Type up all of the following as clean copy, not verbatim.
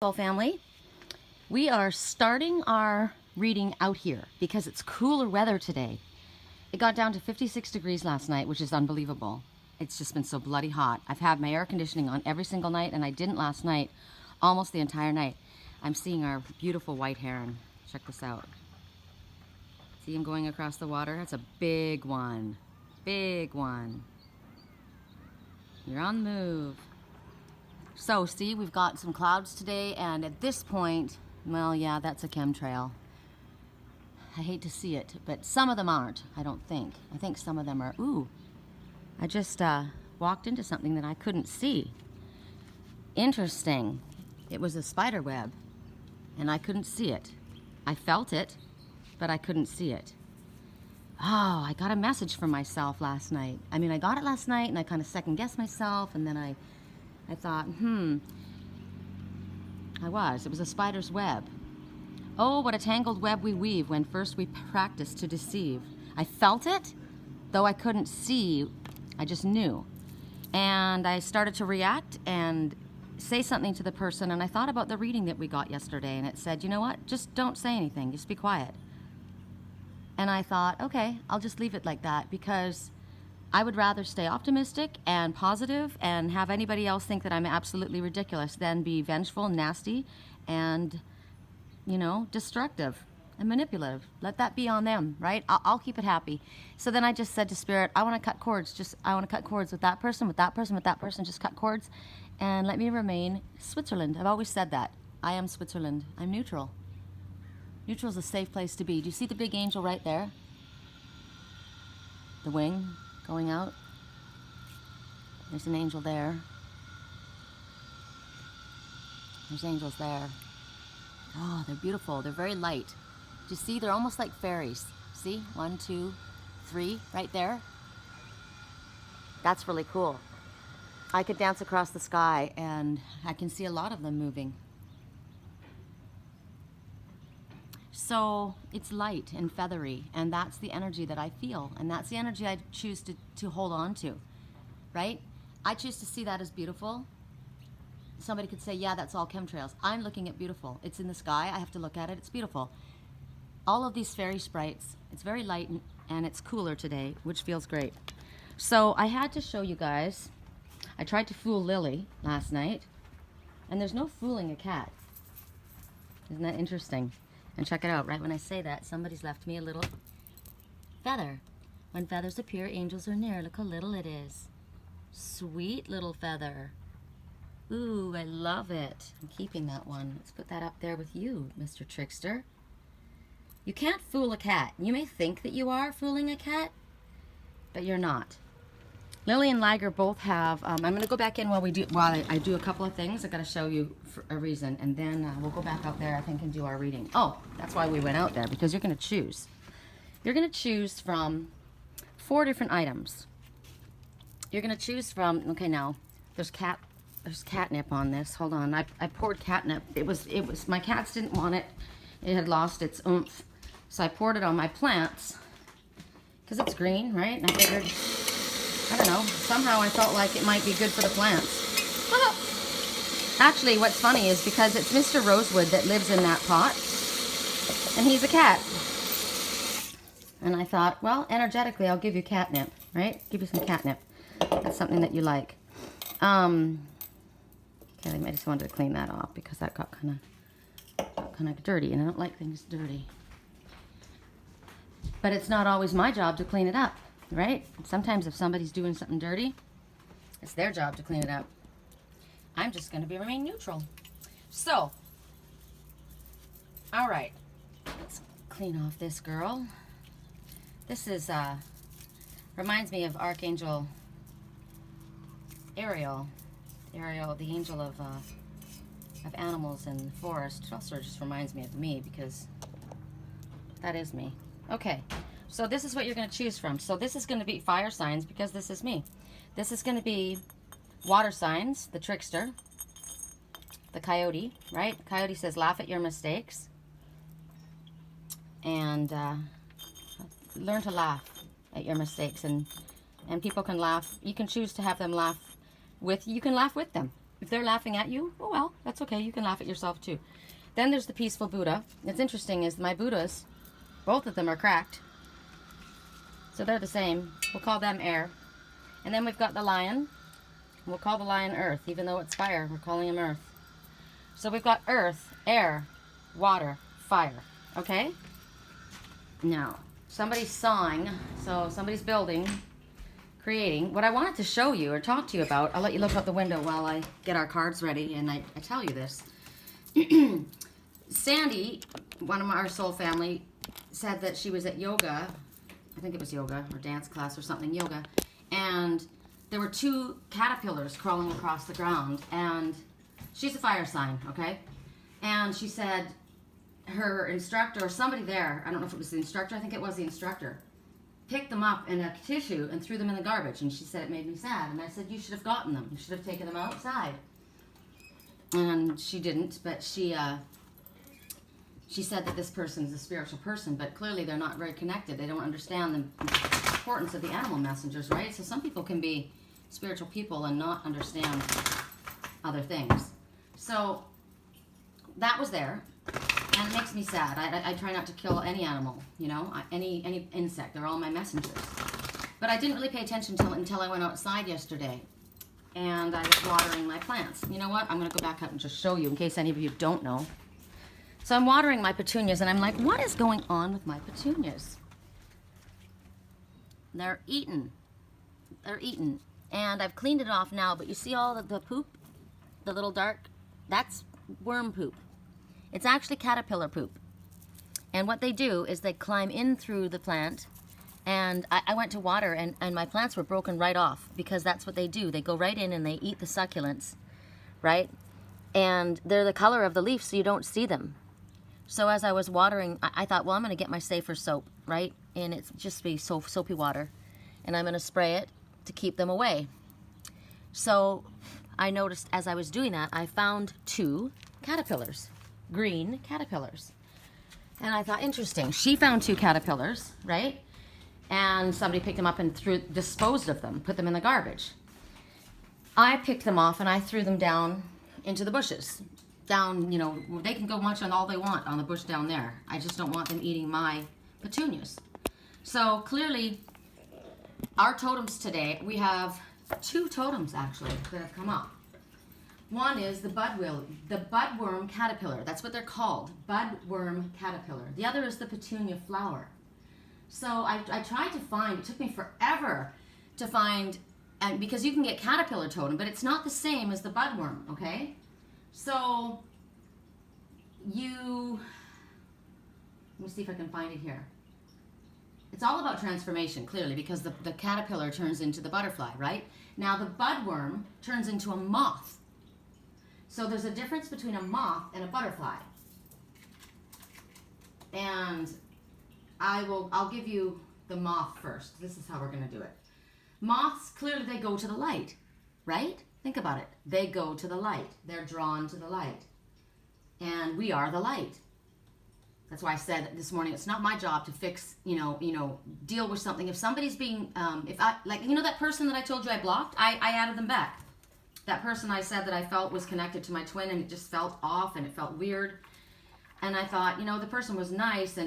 Soul family, we are starting our reading out here because it's cooler weather today. It got down to 56 degrees last night, which is unbelievable. It's just been so bloody hot. I've had my air conditioning on every single night, and I didn't last night, almost the entire night. I'm seeing our beautiful white heron. Check this out. See him going across the water? That's a big one. Big one. You're on the move. So, see, we've got some clouds today, and at this point, well, yeah, that's a chemtrail. I hate to see it, but some of them aren't, I don't think. I think some of them are. Ooh, I just walked into something that I couldn't see. Interesting. It was a spider web, and I couldn't see it. I felt it, but I couldn't see it. Oh, I got a message from myself last night. I mean, I got it last night, and I kind of second-guessed myself, and then I thought, it was a spider's web. Oh, what a tangled web we weave when first we practice to deceive. I felt it, though I couldn't see, I just knew. And I started to react and say something to the person, and I thought about the reading that we got yesterday, and it said, you know what, just don't say anything, just be quiet. And I thought, okay, I'll just leave it like that, because I would rather stay optimistic and positive and have anybody else think that I'm absolutely ridiculous than be vengeful, nasty, and, destructive and manipulative. Let that be on them, right? I'll keep it happy. So then I just said to Spirit, I want to cut cords. I want to cut cords with that person, with that person, with that person. Just cut cords and let me remain Switzerland. I've always said that. I am Switzerland. I'm neutral. Neutral is a safe place to be. Do you see the big angel right there? The wing going out. There's an angel there. There's angels there. Oh, they're beautiful. They're very light. Do you see? They're almost like fairies. See? 1, 2, 3 right there. That's really cool. I could dance across the sky and I can see a lot of them moving. So it's light and feathery, and that's the energy that I feel, and that's the energy I choose to hold on to, right? I choose to see that as beautiful. Somebody could say, yeah, that's all chemtrails. I'm looking at beautiful. It's in the sky. I have to look at it. It's beautiful. All of these fairy sprites, it's very light and it's cooler today, which feels great. So I had to show you guys. I tried to fool Lily last night, and there's no fooling a cat. Isn't that interesting? And check it out, right when I say that, somebody's left me a little feather. When feathers appear, angels are near. Look how little it is. Sweet little feather. Ooh, I love it. I'm keeping that one. Let's put that up there with you, Mr. Trickster. You can't fool a cat. You may think that you are fooling a cat, but you're not. Lily and Liger both have, I'm going to go back in while I do a couple of things. I've got to show you for a reason, and then we'll go back out there, I think, and do our reading. Oh, that's why we went out there, because you're going to choose. You're going to choose from 4 different items. You're going to choose from, okay, now, there's catnip on this. Hold on, I poured catnip. It was, my cats didn't want it. It had lost its oomph. So I poured it on my plants, because it's green, right? And I figured, I don't know, somehow I felt like it might be good for the plants. Actually, what's funny is because it's Mr. Rosewood that lives in that pot, and he's a cat. And I thought, well, energetically, I'll give you catnip, right? Give you some catnip. That's something that you like. Okay, I just wanted to clean that off because that got kind of dirty, and I don't like things dirty. But it's not always my job to clean it up, right? Sometimes if somebody's doing something dirty, it's their job to clean it up. I'm just going to remain neutral. So, all right, let's clean off this girl. This is, reminds me of Archangel Ariel, the angel of animals in the forest. It also just reminds me of me, because that is me. Okay, so this is what you're going to choose from. So this is going to be fire signs, because this is me. This is going to be water signs, the Trickster, the Coyote, right? Coyote says, laugh at your mistakes. And learn to laugh at your mistakes. And people can laugh. You can choose to have them laugh with, you can laugh with them. If they're laughing at you, oh well, that's okay. You can laugh at yourself too. Then there's the peaceful Buddha. What's interesting is my Buddhas, both of them are cracked. So they're the same. We'll call them air. And then we've got the lion. We'll call the lion earth, even though it's fire. We're calling him earth. So we've got earth, air, water, fire. Okay? Now, somebody's sawing. So somebody's building, creating. What I wanted to show you or talk to you about, I'll let you look out the window while I get our cards ready and I tell you this. Sandy, one of our soul family, said that she was at yoga. I think it was yoga or dance class or something, yoga. And there were 2 caterpillars crawling across the ground. And she's a fire sign, okay? And she said her instructor or somebody there, I don't know if it was the instructor, I think it was the instructor, picked them up in a tissue and threw them in the garbage. And she said it made me sad. And I said, you should have gotten them. You should have taken them outside. And she didn't, but she said that this person is a spiritual person, but clearly they're not very connected. They don't understand the importance of the animal messengers, right? So some people can be spiritual people and not understand other things. So that was there, and it makes me sad. I try not to kill any animal, you know, any insect. They're all my messengers. But I didn't really pay attention until I went outside yesterday, and I was watering my plants. You know what? I'm going to go back up and just show you in case any of you don't know. So I'm watering my petunias, and I'm like, what is going on with my petunias? They're eaten. They're eaten. And I've cleaned it off now, but you see all the poop? The little dark? That's worm poop. It's actually caterpillar poop. And what they do is they climb in through the plant, and I went to water, and my plants were broken right off, because that's what they do. They go right in and they eat the succulents, right? And they're the color of the leaf, so you don't see them. So as I was watering, I thought, well, I'm going to get my safer soap, right? And it's just be soapy water. And I'm going to spray it to keep them away. So I noticed as I was doing that, I found 2 caterpillars, green caterpillars. And I thought, interesting. She found 2 caterpillars, right? And somebody picked them up and disposed of them, put them in the garbage. I picked them off and I threw them down into the bushes. Down, you know, they can go munch on all they want on the bush down there. I just don't want them eating my petunias. So clearly, our totems today, we have 2 totems actually that have come up. One is the budworm caterpillar. That's what they're called, budworm caterpillar. The other is the petunia flower. So I tried to find, it took me forever to find, and because you can get caterpillar totem, but it's not the same as the budworm, okay? So let me see if I can find it here. It's all about transformation, clearly, because the caterpillar turns into the butterfly, right? Now the budworm turns into a moth. So there's a difference between a moth and a butterfly. And I'll give you the moth first. This is how we're going to do it. Moths, clearly they go to the light, right? Think about it. They go to the light. They're drawn to the light. And we are the light. That's why I said this morning, it's not my job to fix, deal with something. If somebody's being, that person that I told you I blocked, I added them back. That person I said that I felt was connected to my twin, and it just felt off and it felt weird. And I thought, the person was nice,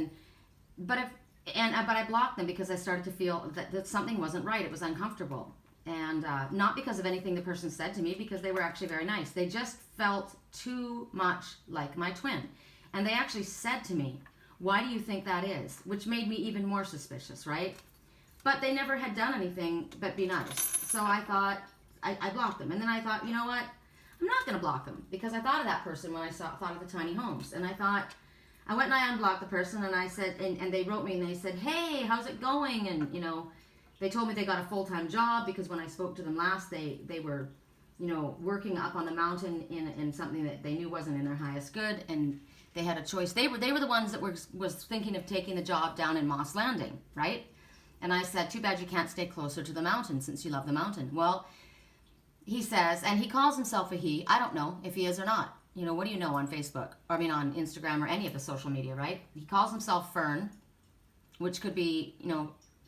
but I blocked them because I started to feel that something wasn't right. It was uncomfortable. And not because of anything the person said to me, because they were actually very nice. They just felt too much like my twin. And they actually said to me, why do you think that is? Which made me even more suspicious, right? But they never had done anything but be nice. So I thought, I blocked them. And then I thought, you know what? I'm not going to block them, because I thought of that person when I thought of the tiny homes. And I thought, I went and I unblocked the person, and I said, and they wrote me and they said, hey, how's it going? And, they told me they got a full-time job, because when I spoke to them last, they were, working up on the mountain in something that they knew wasn't in their highest good, and they had a choice. They were the ones that was thinking of taking the job down in Moss Landing, right? And I said, too bad you can't stay closer to the mountain since you love the mountain. Well, he says, and he calls himself a he. I don't know if he is or not. What do you know on Facebook? On Instagram or any of the social media, right? He calls himself Fern, which could be,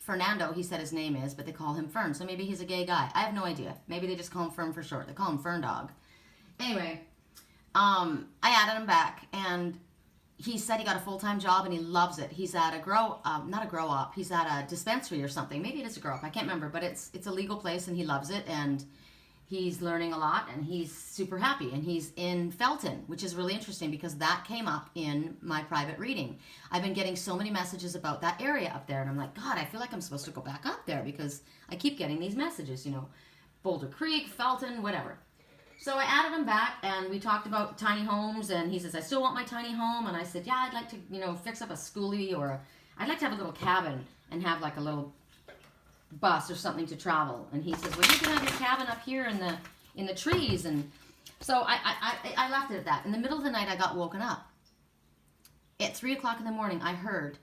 Fernando, he said his name is, but they call him Fern. So maybe he's a gay guy. I have no idea. Maybe they just call him Fern for short. They call him Fern Dog. Anyway, I added him back, and he said he got a full-time job and he loves it. He's at a not a grow up. He's at a dispensary or something. Maybe it is a grow up. I can't remember, but it's a legal place, and he loves it, and he's learning a lot, and he's super happy. And he's in Felton, which is really interesting because that came up in my private reading. I've been getting so many messages about that area up there, and I'm like, God, I feel like I'm supposed to go back up there because I keep getting these messages, Boulder Creek, Felton, whatever. So I added him back, and we talked about tiny homes, and he says, I still want my tiny home. And I said, yeah, I'd like to, fix up a schoolie, or I'd like to have a little cabin and have like a little bus or something to travel. And he says, well, you can have your cabin up here in the trees. And so I left it at that. In the middle of the night, I got woken up. At 3 o'clock in the morning, I heard,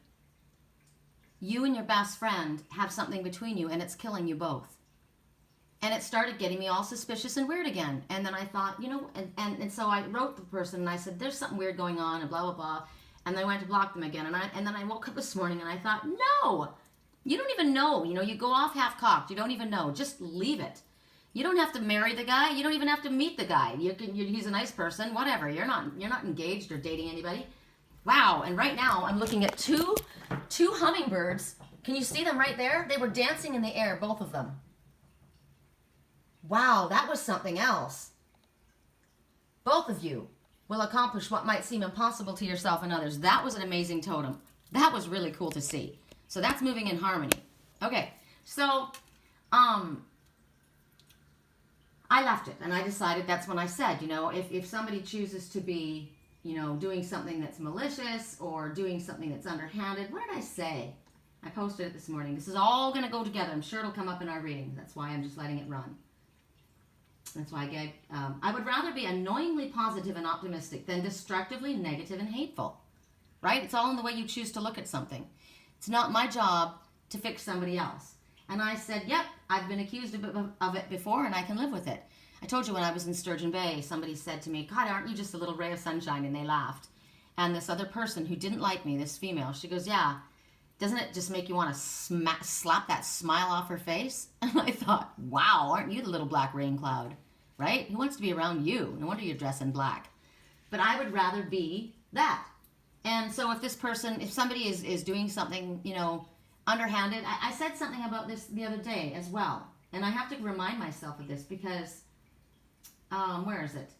you and your best friend have something between you, and it's killing you both. And it started getting me all suspicious and weird again. And then I thought, and so I wrote the person, and I said, there's something weird going on, and blah, blah, blah. And then I went to block them again. And then I woke up this morning, and I thought, no, you don't even know. You go off half-cocked. You don't even know. Just leave it. You don't have to marry the guy. You don't even have to meet the guy. He's a nice person, whatever. You're not engaged or dating anybody. Wow. And right now, I'm looking at two hummingbirds. Can you see them right there? They were dancing in the air, both of them. Wow, that was something else. Both of you will accomplish what might seem impossible to yourself and others. That was an amazing totem. That was really cool to see. So that's moving in harmony. Okay, so I left it, and I decided, that's when I said, if somebody chooses to be, doing something that's malicious or doing something that's underhanded, what did I say? I posted it this morning. This is all going to go together. I'm sure it'll come up in our reading. That's why I'm just letting it run. That's why I would rather be annoyingly positive and optimistic than destructively negative and hateful, right? It's all in the way you choose to look at something. It's not my job to fix somebody else. And I said, yep, I've been accused of it before, and I can live with it. I told you when I was in Sturgeon Bay, somebody said to me, God, aren't you just a little ray of sunshine? And they laughed. And this other person who didn't like me, this female, she goes, yeah, doesn't it just make you want to slap that smile off her face? And I thought, wow, aren't you the little black rain cloud, right? Who wants to be around you? No wonder you dress in black. But I would rather be that. And so if somebody is doing something, underhanded, I said something about this the other day as well. And I have to remind myself of this because, where is it?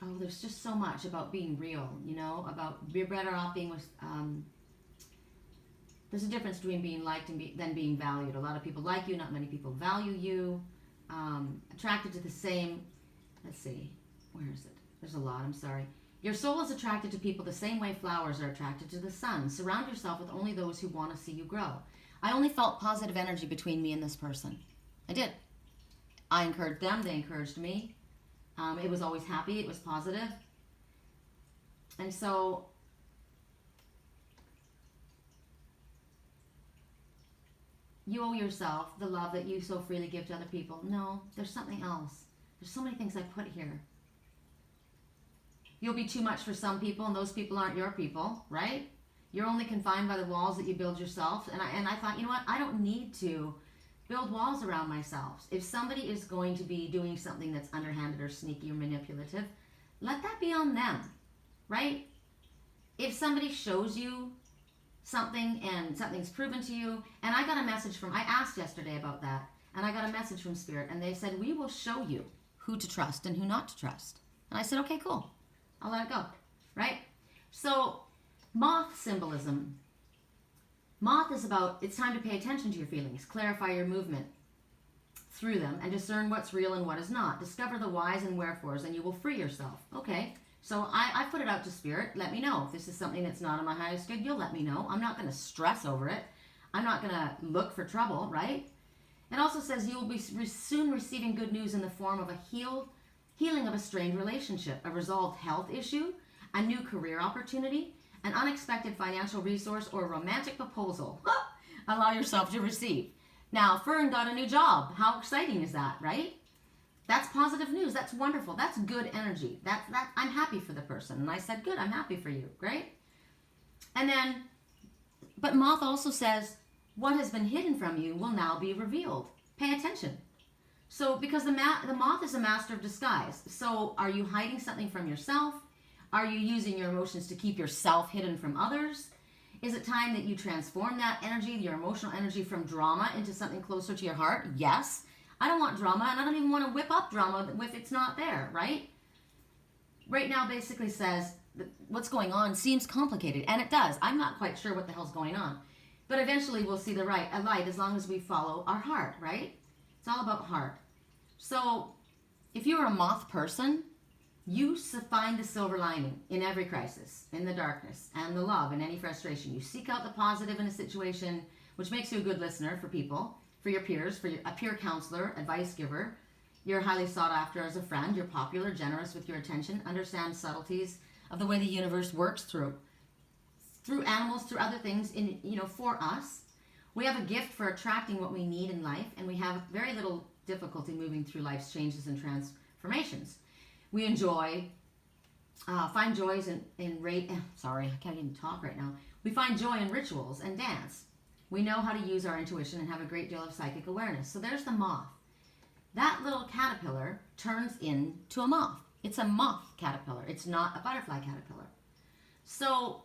Oh, there's just so much about being real, about you're better off being with, there's a difference between being liked and than being valued. A lot of people like you, not many people value you. Attracted to the same, let's see, where is it? There's a lot, I'm sorry. Your soul is attracted to people the same way flowers are attracted to the sun. Surround yourself with only those who want to see you grow. I only felt positive energy between me and this person. I did. I encouraged them, they encouraged me. It was always happy, it was positive. And so, you owe yourself the love that you so freely give to other people. No, there's something else. There's so many things I put here. You'll be too much for some people, and those people aren't your people, right? You're only confined by the walls that you build yourself. And I thought, you know what? I don't need to build walls around myself. If somebody is going to be doing something that's underhanded or sneaky or manipulative, let that be on them, right? If somebody shows you something and something's proven to you, and I got a message I asked yesterday about that, and I got a message from Spirit, and they said, we will show you who to trust and who not to trust. And I said, okay, cool. I'll let it go, right? So, moth symbolism. Moth is about, it's time to pay attention to your feelings, clarify your movement through them, and discern what's real and what is not. Discover the whys and wherefores, and you will free yourself. Okay, so I put it out to Spirit. Let me know. If this is something that's not on my highest good, you'll let me know. I'm not going to stress over it. I'm not going to look for trouble, right? It also says you will be soon receiving good news in the form of a healing of a strained relationship, a resolved health issue, a new career opportunity, an unexpected financial resource, or a romantic proposal. Allow yourself to receive. Now, Fern got a new job. How exciting is that, right? That's positive news. That's wonderful. That's good energy. I'm happy for the person. And I said, good, I'm happy for you. Great. And then But moth also says, what has been hidden from you will now be revealed. Pay attention. So because the moth is a master of disguise. So are you hiding something from yourself? Are you using your emotions to keep yourself hidden from others? Is it time that you transform that energy, your emotional energy, from drama into something closer to your heart? Yes. I don't want drama, and I don't even want to whip up drama if it's not there, right? Right now basically says that what's going on seems complicated, and it does. I'm not quite sure what the hell's going on. But eventually we'll see a light as long as we follow our heart, right? It's all about heart. So if you're a moth person, you find the silver lining in every crisis, in the darkness, and the love in any frustration. You seek out the positive in a situation, which makes you a good listener for people, for your peers, a peer counselor, advice giver. You're highly sought after as a friend. You're popular, generous with your attention, understand subtleties of the way the universe works through animals, through other things, for us. We have a gift for attracting what we need in life, and we have very little difficulty moving through life's changes and transformations. We find joys sorry, I can't even talk right now. We find joy in rituals and dance. We know how to use our intuition and have a great deal of psychic awareness. So there's the moth. That little caterpillar turns into a moth. It's a moth caterpillar. It's not a butterfly caterpillar. So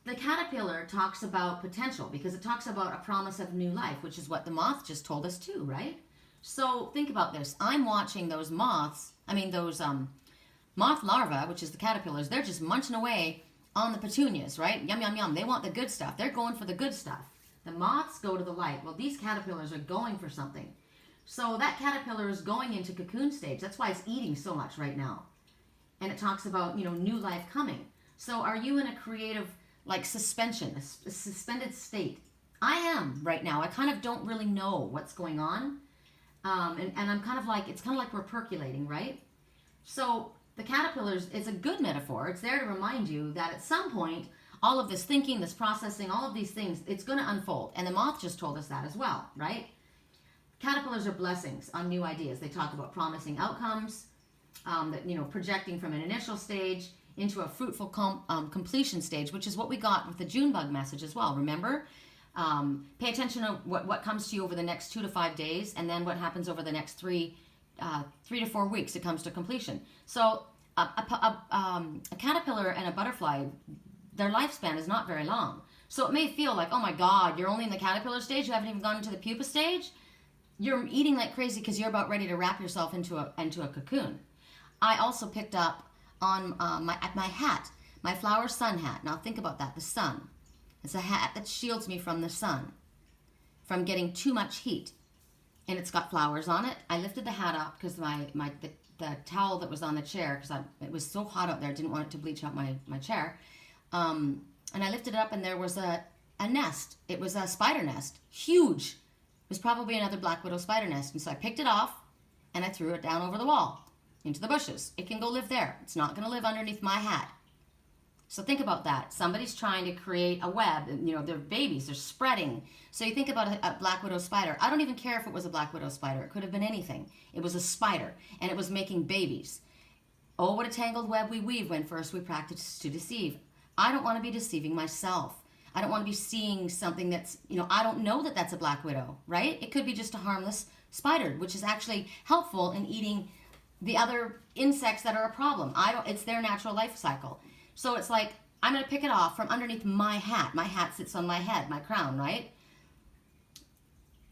the caterpillar talks about potential because it talks about a promise of new life, which is what the moth just told us too, right? So think about this. I'm watching those moth larvae, which is the caterpillars, they're just munching away on the petunias, right? Yum, yum, yum. They want the good stuff. They're going for the good stuff. The moths go to the light. Well, these caterpillars are going for something. So that caterpillar is going into cocoon stage. That's why it's eating so much right now. And it talks about, new life coming. So are you in a creative, suspension, a suspended state? I am right now. I kind of don't really know what's going on. And I'm kind of it's kind of like we're percolating, right? So the caterpillars, it's a good metaphor. It's there to remind you that at some point, all of this thinking, this processing, all of these things, it's going to unfold. And the moth just told us that as well, right? Caterpillars are blessings on new ideas. They talk about promising outcomes, projecting from an initial stage into a fruitful completion stage, which is what we got with the June bug message as well. Remember? Pay attention to what comes to you over the next 2 to 5 days, and then what happens over the next 3 to 4 weeks. It comes to completion. So a caterpillar and a butterfly, their lifespan is not very long. So it may feel like, oh my God, you're only in the caterpillar stage. You haven't even gone into the pupa stage. You're eating like crazy because you're about ready to wrap yourself into a cocoon. I also picked up on my hat, my flower sun hat. Now think about that, the sun. It's a hat that shields me from the sun, from getting too much heat. And it's got flowers on it. I lifted the hat up because the towel that was on the chair, because it was so hot out there, I didn't want it to bleach out my chair. And I lifted it up, and there was a nest. It was a spider nest, huge. It was probably another black widow spider nest. And so I picked it off, and I threw it down over the wall into the bushes. It can go live there. It's not going to live underneath my hat. So think about that. Somebody's trying to create a web. They're babies. They're spreading. So you think about a black widow spider. I don't even care if it was a black widow spider. It could have been anything. It was a spider, and it was making babies. Oh, what a tangled web we weave when first we practice to deceive. I don't want to be deceiving myself. I don't want to be seeing something that's, I don't know that that's a black widow, right? It could be just a harmless spider, which is actually helpful in eating the other insects that are a problem. It's their natural life cycle. So it's like, I'm going to pick it off from underneath my hat. My hat sits on my head, my crown, right?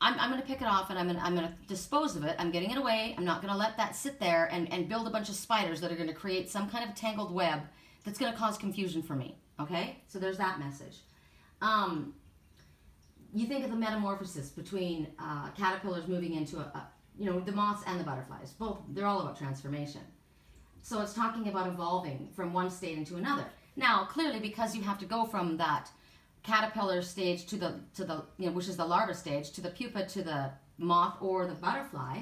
I'm going to pick it off, and I'm going to dispose of it. I'm getting it away. I'm not going to let that sit there and build a bunch of spiders that are going to create some kind of tangled web that's going to cause confusion for me, okay? So there's that message. You think of the metamorphosis between caterpillars moving into the moths and the butterflies. Both, they're all about transformation. So it's talking about evolving from one state into another. Now, clearly, because you have to go from that caterpillar stage to the which is the larva stage, to the pupa, to the moth or the butterfly,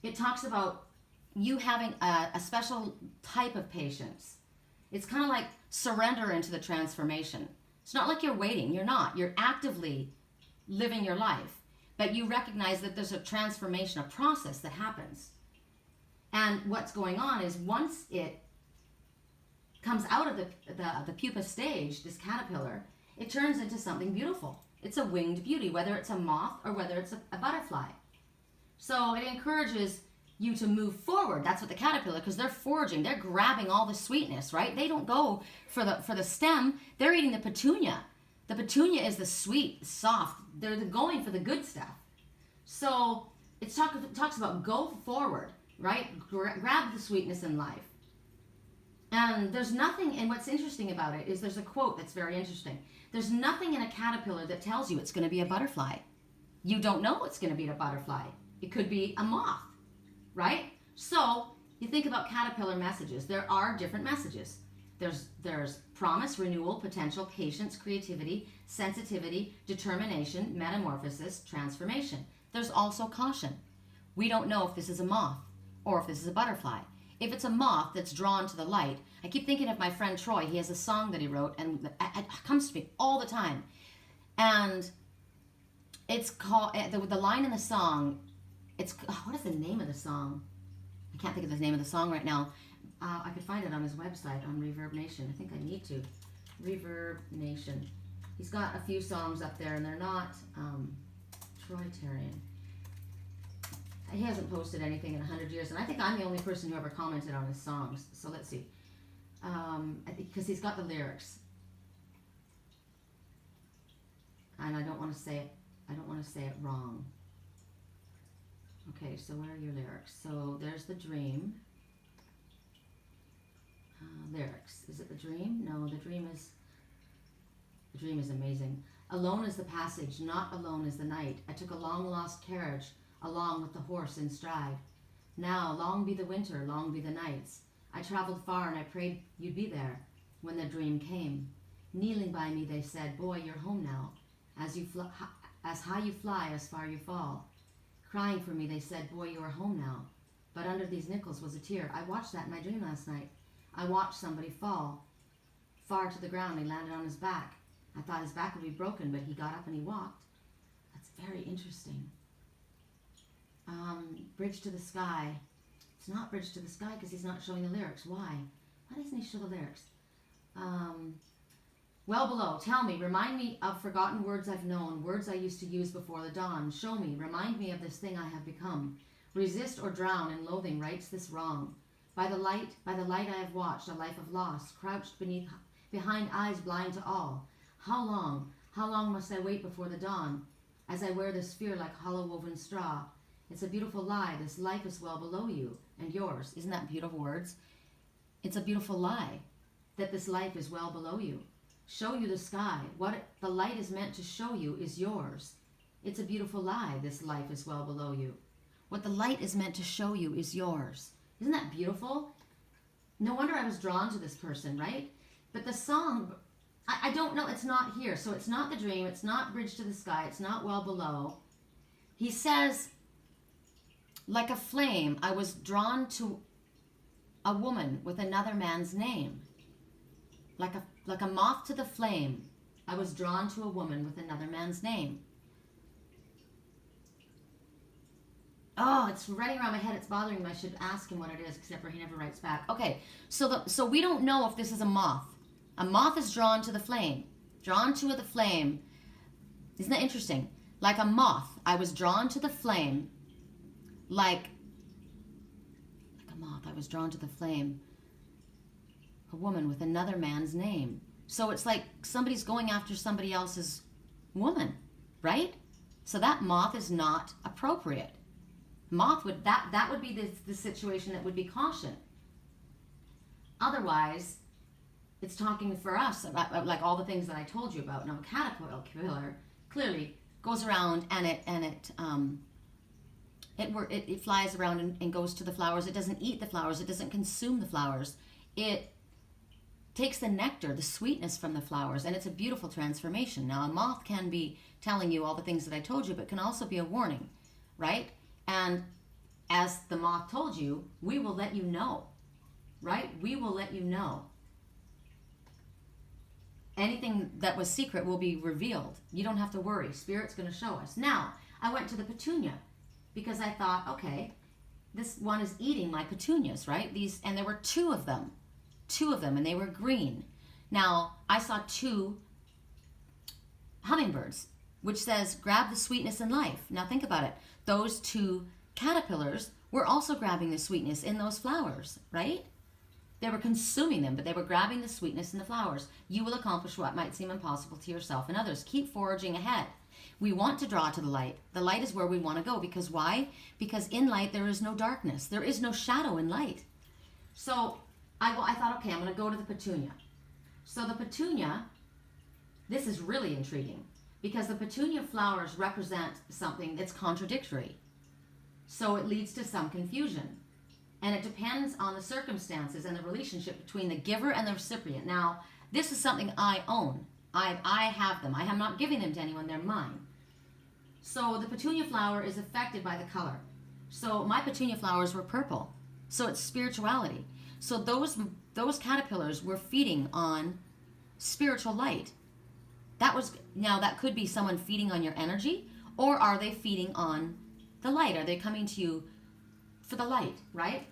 it talks about you having a special type of patience. It's kind of like surrender into the transformation. It's not like you're waiting. You're not. You're actively living your life. But you recognize that there's a transformation, a process that happens. And what's going on is once it comes out of the pupa stage, this caterpillar, it turns into something beautiful. It's a winged beauty, whether it's a moth or whether it's a butterfly. So it encourages you to move forward. That's what the caterpillar, because they're foraging, they're grabbing all the sweetness, right? They don't go for the stem, they're eating the petunia. The petunia is the sweet, soft, they're going for the good stuff. So it talks about go forward, right? Grab the sweetness in life. And there's nothing, and what's interesting about it is there's a quote that's very interesting. There's nothing in a caterpillar that tells you it's going to be a butterfly. You don't know it's going to be a butterfly. It could be a moth, right? So you think about caterpillar messages. There are different messages. There's promise, renewal, potential, patience, creativity, sensitivity, determination, metamorphosis, transformation. There's also caution. We don't know if this is a moth or if this is a butterfly. If it's a moth that's drawn to the light, I keep thinking of my friend Troy. He has a song that he wrote, and it comes to me all the time. And it's called, the line in the song, what is the name of the song? I can't think of the name of the song right now. I could find it on his website, on Reverb Nation. I think I need to. Reverb Nation. He's got a few songs up there, and they're not Troy Terrian. He hasn't posted anything in 100 years, and I think I'm the only person who ever commented on his songs. So let's see. I think because he's got the lyrics, and I don't want to say it. I don't want to say it wrong. Okay, so where are your lyrics? So there's the dream. Lyrics. Is it the dream? No, the dream is amazing. Alone is the passage, not alone is the night. I took a long lost carriage along with the horse in stride. Now, long be the winter, long be the nights. I traveled far and I prayed you'd be there when the dream came. Kneeling by me, they said, boy, you're home now. As high you fly, as far you fall. Crying for me, they said, boy, you are home now. But under these nickels was a tear. I watched that in my dream last night. I watched somebody fall far to the ground. He landed on his back. I thought his back would be broken, but he got up and he walked. That's very interesting. Bridge to the Sky. It's not Bridge to the Sky because he's not showing the lyrics. Why? Why doesn't he show the lyrics? Well below, tell me, remind me of forgotten words I've known, words I used to use before the dawn. Show me, remind me of this thing I have become. Resist or drown in loathing rights this wrong. By the light I have watched a life of loss, crouched behind eyes blind to all. How long must I wait before the dawn, as I wear this fear like hollow woven straw? It's a beautiful lie, this life is well below you and yours. Isn't that beautiful words? It's a beautiful lie, that this life is well below you. Show you the sky. What the light is meant to show you is yours. It's a beautiful lie, this life is well below you. What the light is meant to show you is yours. Isn't that beautiful? No wonder I was drawn to this person, right? But the song, I don't know, it's not here. So it's not the dream, it's not Bridge to the Sky, it's not well below. He says, like a flame, I was drawn to a woman with another man's name. Like a moth to the flame, I was drawn to a woman with another man's name. Oh, it's running around my head. It's bothering me. I should ask him what it is, except for he never writes back. Okay, so we don't know if this is a moth. A moth is drawn to the flame. Drawn to the flame. Isn't that interesting? Like a moth, I was drawn to the flame. Like a moth, I was drawn to the flame. A woman with another man's name. So it's like somebody's going after somebody else's woman, right? So that moth is not appropriate. Moth would, that would be the situation that would be caution. Otherwise, it's talking for us about like all the things that I told you about. Now, a caterpillar clearly goes around and it flies around and goes to the flowers. It doesn't eat the flowers. It doesn't consume the flowers. It takes the nectar, the sweetness from the flowers, and it's a beautiful transformation. Now, a moth can be telling you all the things that I told you, but can also be a warning, right? And as the moth told you, we will let you know, right? We will let you know. Anything that was secret will be revealed. You don't have to worry. Spirit's going to show us. Now, I went to the petunia because I thought, okay, this one is eating my petunias, right? And there were two of them. 2 of them, and they were green. Now, I saw 2 hummingbirds, which says, grab the sweetness in life. Now think about it. Those 2 caterpillars were also grabbing the sweetness in those flowers, right? They were consuming them, but they were grabbing the sweetness in the flowers. You will accomplish what might seem impossible to yourself and others. Keep forging ahead. We want to draw to the light. The light is where we want to go. Because why? Because in light, there is no darkness. There is no shadow in light. So I thought, okay, I'm going to go to the petunia. So the petunia, this is really intriguing, because the petunia flowers represent something that's contradictory. So it leads to some confusion. And it depends on the circumstances and the relationship between the giver and the recipient. Now, this is something I own. I have them. I am not giving them to anyone. They're mine. So the petunia flower is affected by the color. So my petunia flowers were purple. So it's spirituality. So those caterpillars were feeding on spiritual light. Now that could be someone feeding on your energy, or are they feeding on the light? Are they coming to you for the light, right?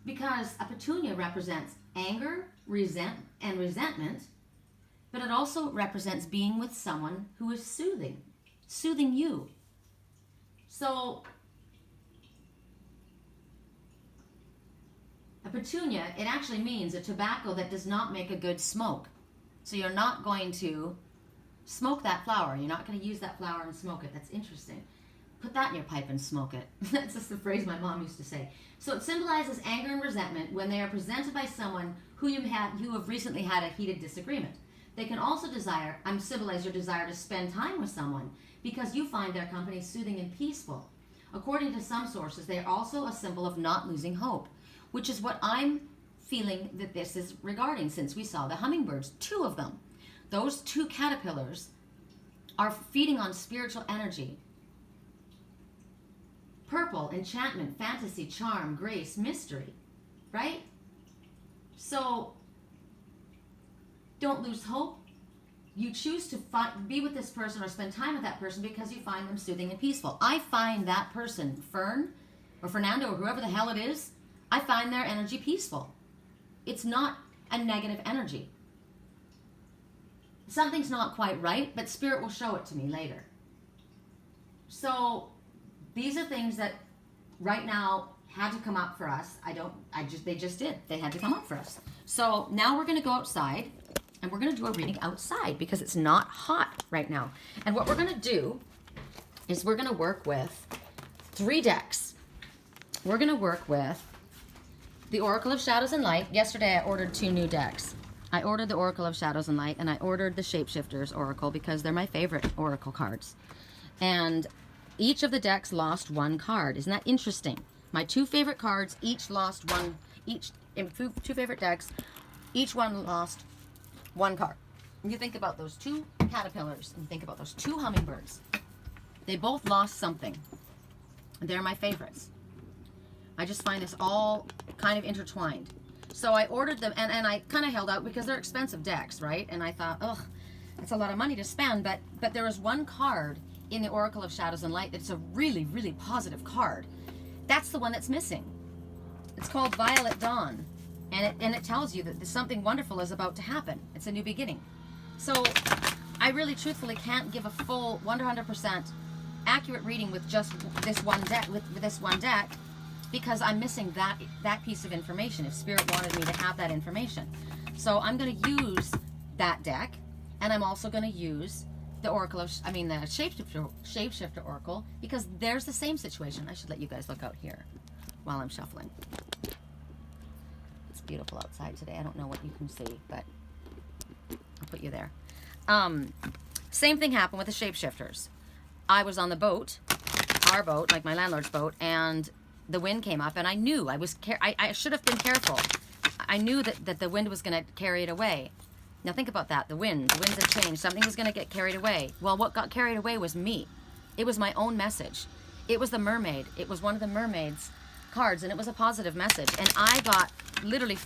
Because a petunia represents anger, resentment, but it also represents being with someone who is soothing you. So a petunia, it actually means a tobacco that does not make a good smoke. So you're not going to smoke that flower. You're not going to use that flower and smoke it. That's interesting. Put that in your pipe and smoke it. That's just the phrase my mom used to say. So it symbolizes anger and resentment when they are presented by someone who you have recently had a heated disagreement. They can also symbolize your desire to spend time with someone because you find their company soothing and peaceful. According to some sources, they are also a symbol of not losing hope, which is what I'm feeling that this is regarding, since we saw the hummingbirds, 2 of them. Those 2 caterpillars are feeding on spiritual energy. Purple, enchantment, fantasy, charm, grace, mystery, right? So don't lose hope. You choose to be with this person or spend time with that person because you find them soothing and peaceful. I find that person, Fern or Fernando or whoever the hell it is, I find their energy peaceful. It's not a negative energy. Something's not quite right, but Spirit will show it to me later. So these are things that right now had to come up for us. They just did. They had to come up for us. So now we're going to go outside and we're going to do a reading outside because it's not hot right now. And what we're going to do is we're going to work with 3 decks. We're going to work with the Oracle of Shadows and Light. Yesterday I ordered 2 new decks. I ordered the Oracle of Shadows and Light and I ordered the Shapeshifter's Oracle because they're my favorite Oracle cards. And each of the decks lost 1 card. Isn't that interesting? My 2 favorite cards each lost 1. In 2 favorite decks, each one lost 1 card. And you think about those 2 caterpillars and you think about those 2 hummingbirds. They both lost something. They're my favorites. I just find this all kind of intertwined. So I ordered them and I kind of held out because they're expensive decks, right? And I thought, ugh, that's a lot of money to spend. But there was 1 card in the Oracle of Shadows and Light that's a really, really positive card. That's the one that's missing. It's called Violet Dawn. And it tells you that something wonderful is about to happen. It's a new beginning. So I really truthfully can't give a full 100% accurate reading with just this one deck, with this one deck, because I'm missing that piece of information if Spirit wanted me to have that information. So I'm going to use that deck, and I'm also going to use the Shapeshifter Oracle, because there's the same situation. I should let you guys look out here while I'm shuffling. It's beautiful outside today. I don't know what you can see, but I'll put you there. Same thing happened with the Shapeshifters. I was on the boat, our boat, like my landlord's boat, and the wind came up, and I knew I should have been careful. I knew that the wind was going to carry it away. Now think about that. The winds have changed. Something was going to get carried away. Well, what got carried away was me. It was my own message. It was the mermaid. It was one of the mermaid's cards, and it was a positive message. And I got literally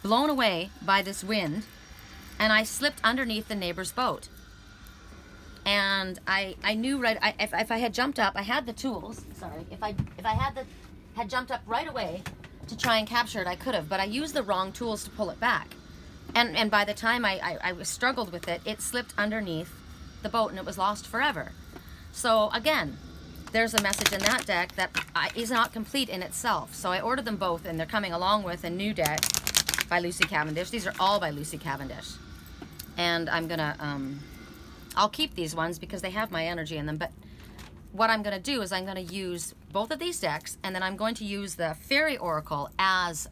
blown away by this wind, and I slipped underneath the neighbor's boat. And I knew if I had jumped up, I had the tools. Sorry, if I had jumped up right away, to try and capture it, I could have, but I used the wrong tools to pull it back. And by the time I struggled with it, it slipped underneath the boat and it was lost forever. So again, there's a message in that deck that is not complete in itself. So I ordered them both, and they're coming along with a new deck by Lucy Cavendish. These are all by Lucy Cavendish. And I'm gonna, I'll keep these ones because they have my energy in them, but what I'm gonna do is I'm gonna use both of these decks, and then I'm going to use the Faery Oracle as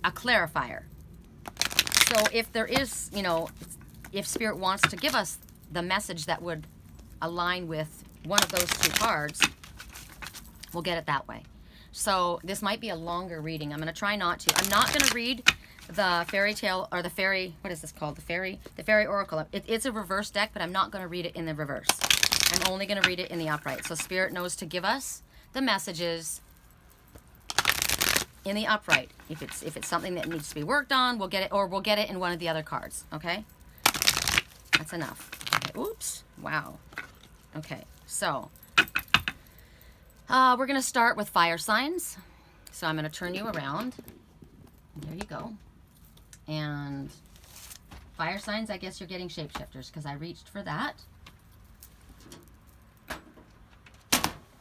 a clarifier. So if there is, you know, if Spirit wants to give us the message that would align with one of those two cards, we'll get it that way. So this might be a longer reading. I'm going to try not to. I'm not going to read the fairy tale or the fairy, what is this called? The fairy oracle. It's a reverse deck, but I'm not going to read it in the reverse. I'm only going to read it in the upright. So Spirit knows to give us the messages in the upright. If it's something that needs to be worked on, we'll get it, or we'll get it in one of the other cards. Okay? That's enough. Okay. Oops. Wow. Okay. So we're going to start with fire signs. So I'm going to turn you around. There you go. And fire signs, I guess you're getting shapeshifters because I reached for that.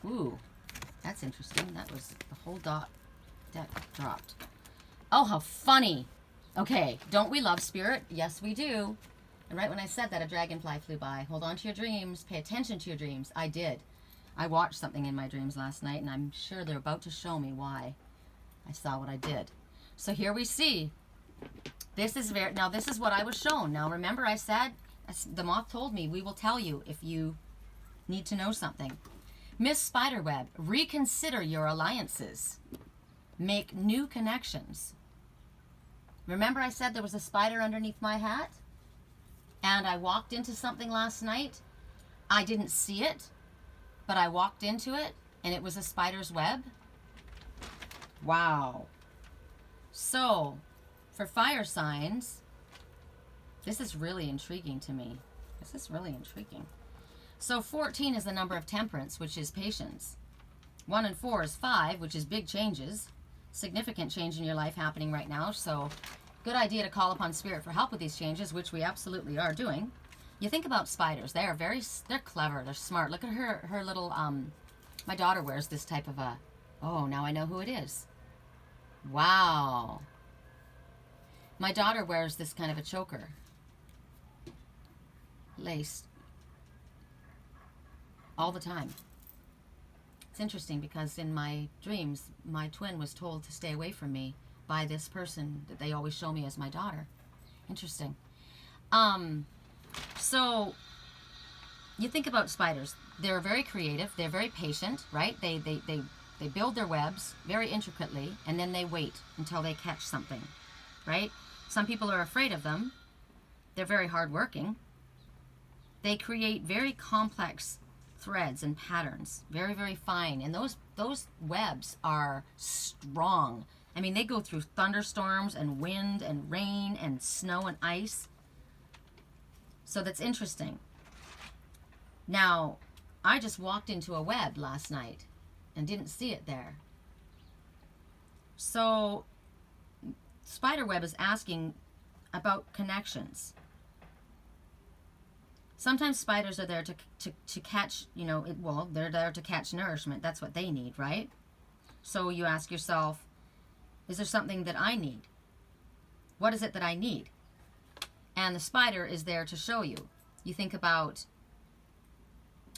Ooh, that's interesting. That was the whole deck dropped. Oh, how funny. Okay, don't we love Spirit? Yes, we do. And right when I said that, a dragonfly flew by. Hold on to your dreams. Pay attention to your dreams. I did. I watched something in my dreams last night, and I'm sure they're about to show me why I saw what I did. So here we see. This is now this is what I was shown. Now remember I said, the moth told me, we will tell you if you need to know something. Miss Spiderweb, reconsider your alliances. Make new connections. Remember I said there was a spider underneath my hat? And I walked into something last night. I didn't see it, but I walked into it, and it was a spider's web. Wow. So, for fire signs, this is really intriguing to me. This is really intriguing. So 14 is the number of temperance, which is patience. 1 and 4 is 5, which is big changes. Significant change in your life happening right now. So good idea to call upon Spirit for help with these changes, which we absolutely are doing. You think about spiders. They're clever. They're smart. Look at her little, my daughter wears this type of a, oh, now I know who it is. Wow. My daughter wears this kind of a choker. Lace. All the time. It's interesting because in my dreams, my twin was told to stay away from me by this person that they always show me as my daughter. Interesting. So you think about spiders. They're very creative. They're very patient, right? They build their webs very intricately, and then they wait until they catch something, right? Some people are afraid of them. They're very hardworking. They create very complex threads and patterns, very, very fine. And those webs are strong. I mean, they go through thunderstorms and wind and rain and snow and ice. So that's interesting. Now, I just walked into a web last night and didn't see it there. So Spiderweb is asking about connections. Sometimes spiders are there to catch, you know, well, they're there to catch nourishment. That's what they need, right? So you ask yourself, is there something that I need? What is it that I need? And the spider is there to show you. You think about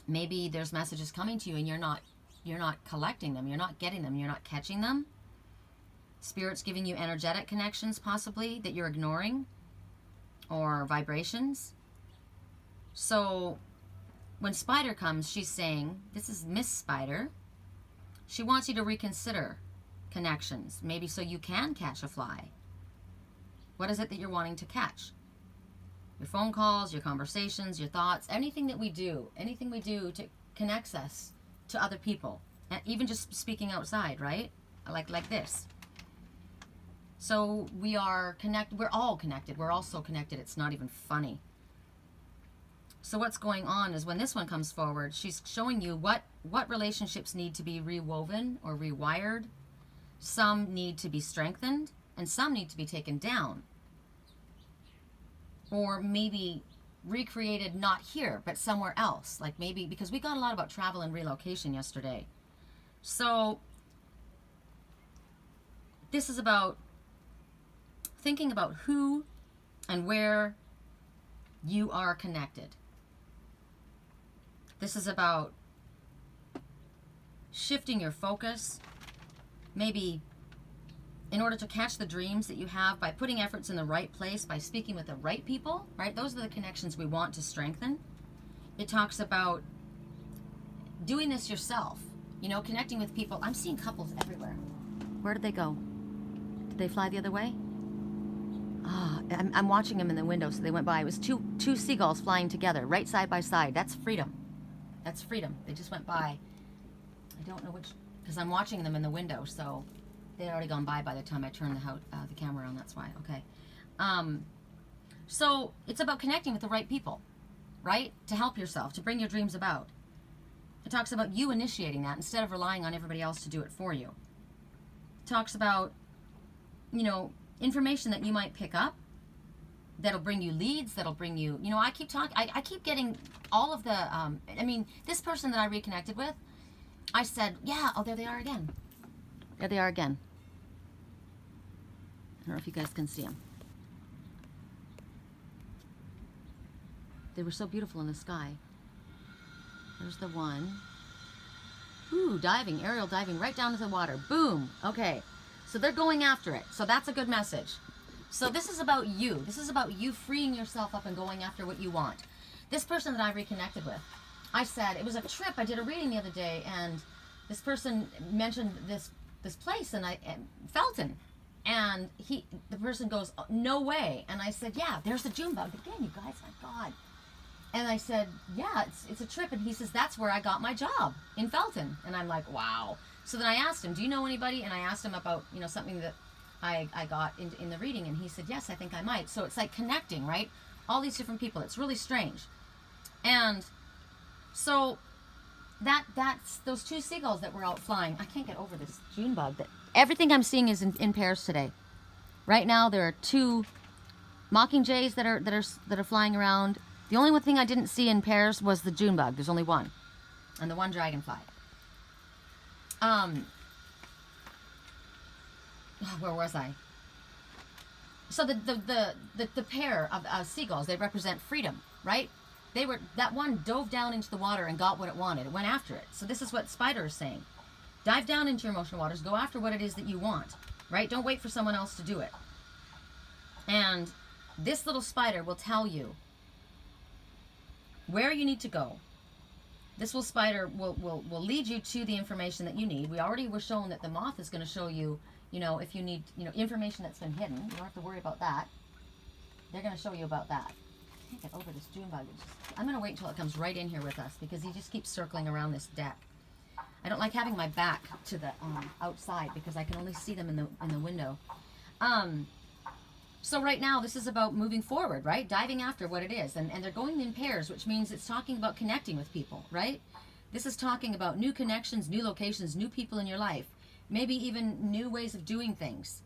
maybe there's messages coming to you and you're not collecting them, you're not getting them, you're not catching them. Spirit's giving you energetic connections possibly that you're ignoring, or vibrations. So when Spider comes, she's saying, this is Miss Spider. She wants you to reconsider connections, maybe so you can catch a fly. What is it that you're wanting to catch? Your phone calls, your conversations, your thoughts, anything we do to connects us to other people. And even just speaking outside, right? Like this. So we are connected. We're all connected. We're all so connected. It's not even funny. So what's going on is when this one comes forward, she's showing you what relationships need to be rewoven or rewired. Some need to be strengthened, and some need to be taken down. Or maybe recreated not here, but somewhere else. Like maybe, because we got a lot about travel and relocation yesterday. So this is about thinking about who and where you are connected. This is about shifting your focus, maybe in order to catch the dreams that you have, by putting efforts in the right place, by speaking with the right people, right? Those are the connections we want to strengthen. It talks about doing this yourself, you know, connecting with people. I'm seeing couples everywhere. Where did they go? Did they fly the other way? Ah, I'm watching them in the window, so they went by. It was two seagulls flying together, right side by side. That's freedom. That's freedom. They just went by. I don't know which, because I'm watching them in the window, so they had already gone by the time I turned the camera on. That's why. Okay. So it's about connecting with the right people, right? To help yourself, to bring your dreams about. It talks about you initiating that instead of relying on everybody else to do it for you. It talks about, you know, information that you might pick up that'll bring you leads, that'll bring you, you know, I keep talking, I keep getting all of the, I mean, this person that I reconnected with, I said, yeah, oh, there they are again. There they are again. I don't know if you guys can see them. They were so beautiful in the sky. There's the one. Ooh, diving, aerial diving right down into the water. Boom. Okay. So they're going after it. So that's a good message. So this is about you. This is about you freeing yourself up and going after what you want. This person that I reconnected with, I said, it was a trip. I did a reading the other day, and this person mentioned this place, and Felton. And the person goes, oh, no way. And I said, yeah, there's the June bug again, you guys, my God. And I said, yeah, it's a trip. And he says, that's where I got my job, in Felton. And I'm like, wow. So then I asked him, do you know anybody? And I asked him about, you know, something that I got in the reading. And he said, yes, I think I might. So it's like connecting, right? All these different people. It's really strange. And so that's those two seagulls that were out flying. I can't get over this June bug. Everything I'm seeing is in pairs today. Right now there are two mockingjays that are flying around. The only one thing I didn't see in pairs was the June bug. There's only one, and the one dragonfly. Where was I? So the pair of seagulls, they represent freedom, right? That one dove down into the water and got what it wanted. It went after it. So this is what Spider is saying. Dive down into your emotional waters. Go after what it is that you want, right? Don't wait for someone else to do it. And this little spider will tell you where you need to go. This little spider will lead you to the information that you need. We already were shown that the moth is going to show you, you know, if you need, you know, information that's been hidden. You don't have to worry about that. They're going to show you about that. I can't get over this June bug. I'm going to wait until it comes right in here with us, because he just keeps circling around this deck. I don't like having my back to the outside, because I can only see them in the window. So right now, this is about moving forward, right? Diving after what it is. And they're going in pairs, which means it's talking about connecting with people, right? This is talking about new connections, new locations, new people in your life. Maybe even new ways of doing things.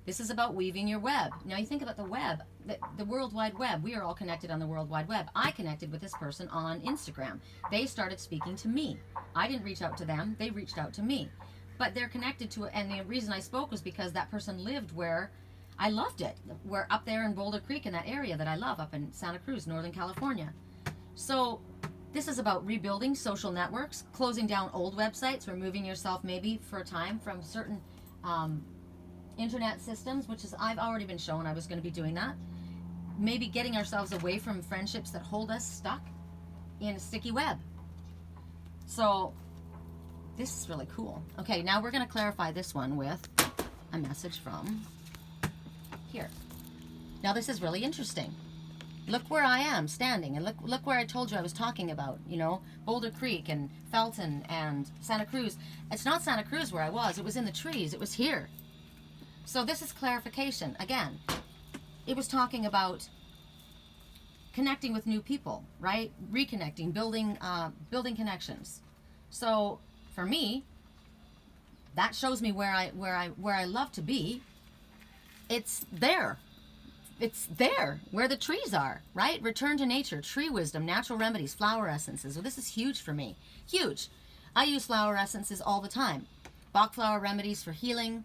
This is about weaving your web. Now you think about the web, the World Wide Web. We are all connected on the World Wide Web. I connected with this person on Instagram. They started speaking to me. I didn't reach out to them. They reached out to me. But they're connected to it. And the reason I spoke was because that person lived where I loved it. We're up there in Boulder Creek, in that area that I love, up in Santa Cruz, Northern California. So this is about rebuilding social networks, closing down old websites, removing yourself maybe for a time from certain internet systems, which is, I've already been shown I was going to be doing that. Maybe getting ourselves away from friendships that hold us stuck in a sticky web. So this is really cool. Okay, now we're going to clarify this one with a message from here. Now this is really interesting. Look where I am standing, and look where I told you I was talking about, you know, Boulder Creek and Felton and Santa Cruz. It's not Santa Cruz where I was. It was in the trees. It was here. So this is clarification. Again, it was talking about connecting with new people, right? Reconnecting, building connections. So for me, That shows me where I love to be. It's there. It's there where the trees are, right? Return to nature, tree wisdom, natural remedies, flower essences. Well, this is huge for me. Huge. I use flower essences all the time. Bach flower remedies for healing,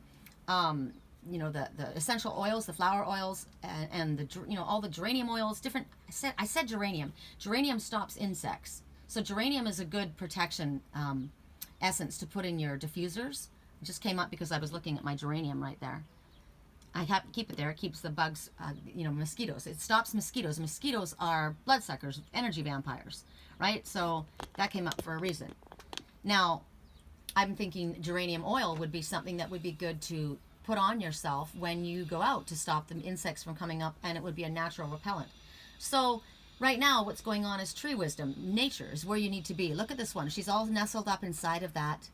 you know, the essential oils, the flower oils, and the, you know, all the geranium oils, different. I said geranium. Geranium stops insects. So geranium is a good protection essence to put in your diffusers. It just came up because I was looking at my geranium right there. I have to keep it there. It keeps the bugs, you know, mosquitoes. It stops mosquitoes. Mosquitoes are bloodsuckers, energy vampires, right? So that came up for a reason. Now, I'm thinking geranium oil would be something that would be good to put on yourself when you go out to stop the insects from coming up, and it would be a natural repellent. So right now, what's going on is tree wisdom. Nature is where you need to be. Look at this one. She's all nestled up inside of that,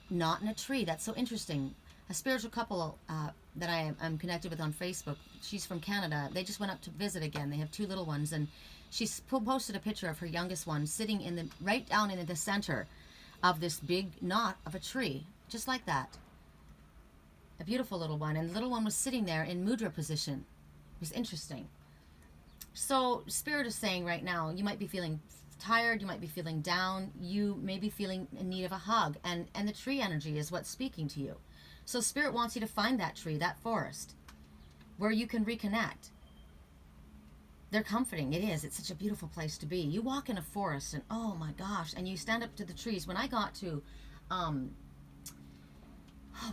not in a tree. That's so interesting. A spiritual couple that I'm connected with on Facebook, she's from Canada. They just went up to visit again. They have 2 little ones, and she's posted a picture of her youngest one sitting in the right down in the center of this big knot of a tree, just like that. A beautiful little one, and the little one was sitting there in mudra position. It was interesting. So Spirit is saying right now, you might be feeling tired, you might be feeling down, you may be feeling in need of a hug, and the tree energy is what's speaking to you. So Spirit wants you to find that tree, that forest, where you can reconnect. They're comforting. It is. It's such a beautiful place to be. You walk in a forest, and oh my gosh, and you stand up to the trees. When I got to,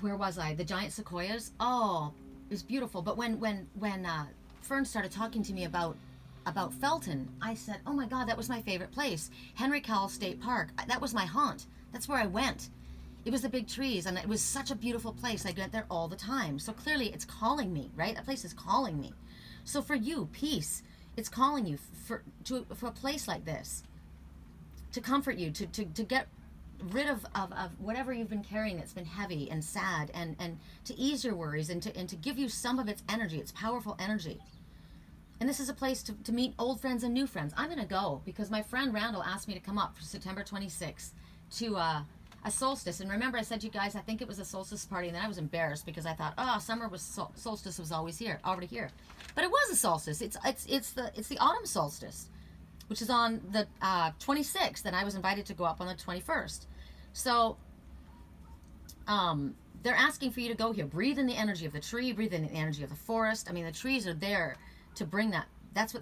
where was I? The giant sequoias. Oh, it was beautiful. But when Fern started talking to me about Felton, I said, oh my God, that was my favorite place. Henry Cowell State Park. That was my haunt. That's where I went. It was the big trees, and it was such a beautiful place. I went there all the time. So clearly it's calling me, right? That place is calling me. So for you, peace, it's calling you for a place like this, to comfort you, to get rid of whatever you've been carrying that's been heavy and sad, and to ease your worries, and to give you some of its energy, its powerful energy. And this is a place to meet old friends and new friends. I'm going to go because my friend Randall asked me to come up for September 26th to a solstice. And remember, I said to you guys, I think it was a solstice party, and then I was embarrassed because I thought, oh, summer was solstice was always here, already here. But it was a solstice. It's the autumn solstice, which is on the 26th, and I was invited to go up on the 21st. So they're asking for you to go here. Breathe in the energy of the tree, breathe in the energy of the forest. I mean, the trees are there to bring that. That's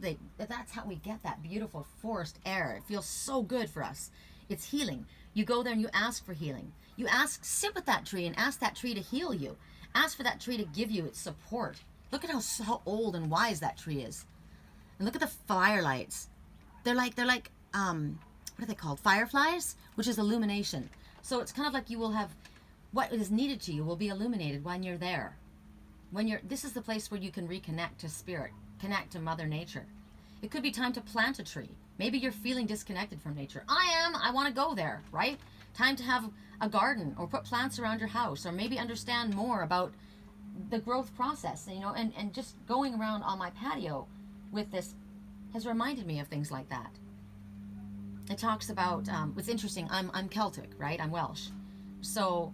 how we get that beautiful forest air. It feels so good for us. It's healing. You go there and you ask for healing. You sit with that tree and ask that tree to heal you. Ask for that tree to give you its support. Look at how old and wise that tree is. And look at the firelights. They're like what are they called? Fireflies, which is illumination. So it's kind of like you will have what is needed to you will be illuminated when you're there. This is the place where you can reconnect to spirit, connect to Mother Nature. It could be time to plant a tree. Maybe you're feeling disconnected from nature. I want to go there, right? Time to have a garden or put plants around your house, or maybe understand more about the growth process, you know, and just going around on my patio with this has reminded me of things like that. It talks about, what's interesting, I'm Celtic, right? I'm Welsh. So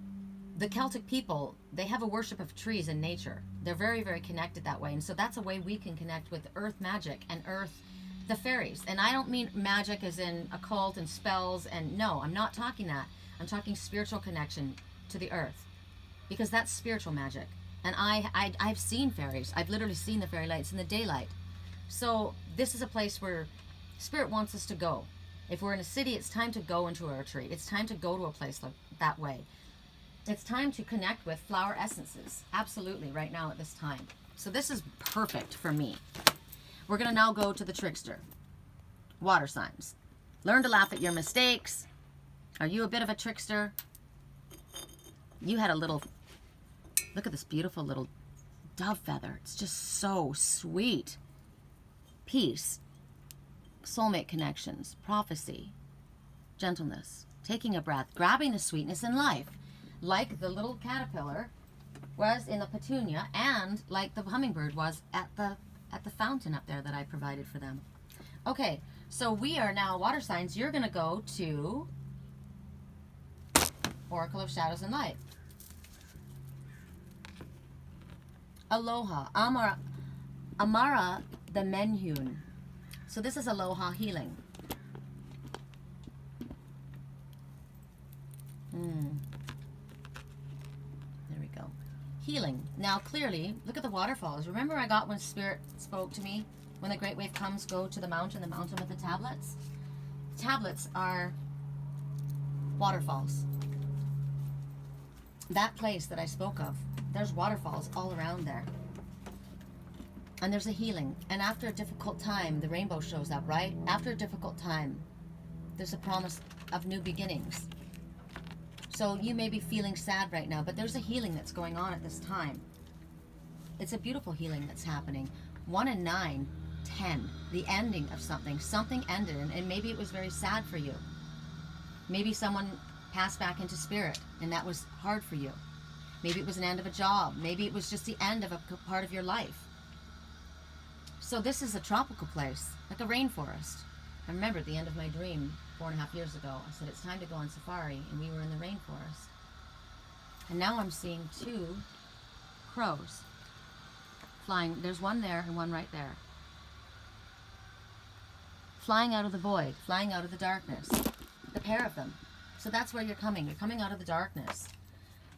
the Celtic people, they have a worship of trees and nature. They're very, very connected that way. And so that's a way we can connect with earth magic and the fairies. And I don't mean magic as in occult and spells, and no, I'm not talking that. I'm talking spiritual connection to the earth, because that's spiritual magic. And I've seen fairies. I've literally seen the fairy lights in the daylight. So this is a place where spirit wants us to go. If we're in a city, it's time to go into a retreat. It's time to go to a place like that way. It's time to connect with flower essences. Absolutely, right now at this time. So this is perfect for me. We're going to now go to the Trickster. Water signs. Learn to laugh at your mistakes. Are you a bit of a trickster? You had a little... Look at this beautiful little dove feather. It's just so sweet. Peace. Soulmate connections. Prophecy. Gentleness. Taking a breath. Grabbing the sweetness in life. Like the little caterpillar was in the petunia, and like the hummingbird was at the fountain up there that I provided for them. Okay, so we are now water signs. You're going to go to Oracle of Shadows and Light. Aloha. Amara the Menehune. So this is aloha healing. There we go. Healing. Now clearly, look at the waterfalls. Remember I got when Spirit spoke to me? When the great wave comes, go to the mountain with the tablets. Tablets are waterfalls. That place that I spoke of, there's waterfalls all around there. And there's a healing. And after a difficult time, the rainbow shows up, right? After a difficult time, there's a promise of new beginnings. So you may be feeling sad right now, but there's a healing that's going on at this time. It's a beautiful healing that's happening. 1 and 9, 10, the ending of something. Something ended, and maybe it was very sad for you. Maybe someone passed back into spirit, and that was hard for you. Maybe it was an end of a job. Maybe it was just the end of a part of your life. So this is a tropical place, like a rainforest. I remember at the end of my dream 4.5 years ago, I said it's time to go on safari, and we were in the rainforest. And now I'm seeing 2 crows flying. There's one there and one right there. Flying out of the void, flying out of the darkness. The pair of them. So that's where you're coming. You're coming out of the darkness.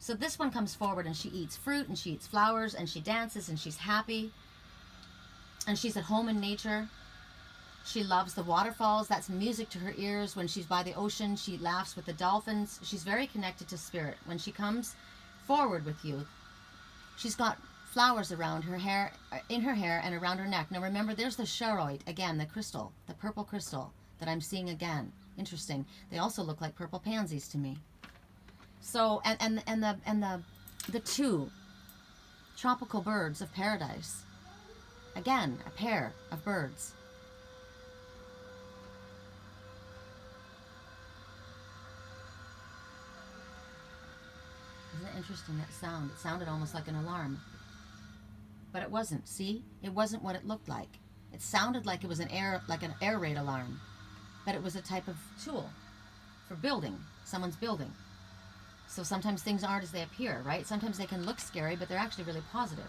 So this one comes forward and she eats fruit and she eats flowers and she dances and she's happy. And she's at home in nature. She loves the waterfalls. That's music to her ears. When she's by the ocean, she laughs with the dolphins. She's very connected to spirit. When she comes forward with you, she's got flowers around her hair, in her hair and around her neck. Now remember, there's the charoite, again, the crystal, the purple crystal that I'm seeing again. Interesting. They also look like purple pansies to me. So, and the 2 tropical birds of paradise. Again, a pair of birds. Isn't it interesting, that sound? It sounded almost like an alarm. But it wasn't, see? It wasn't what it looked like. It sounded like it was an air raid alarm. But it was a type of tool for building. Someone's building. So sometimes things aren't as they appear, right? Sometimes they can look scary, but they're actually really positive.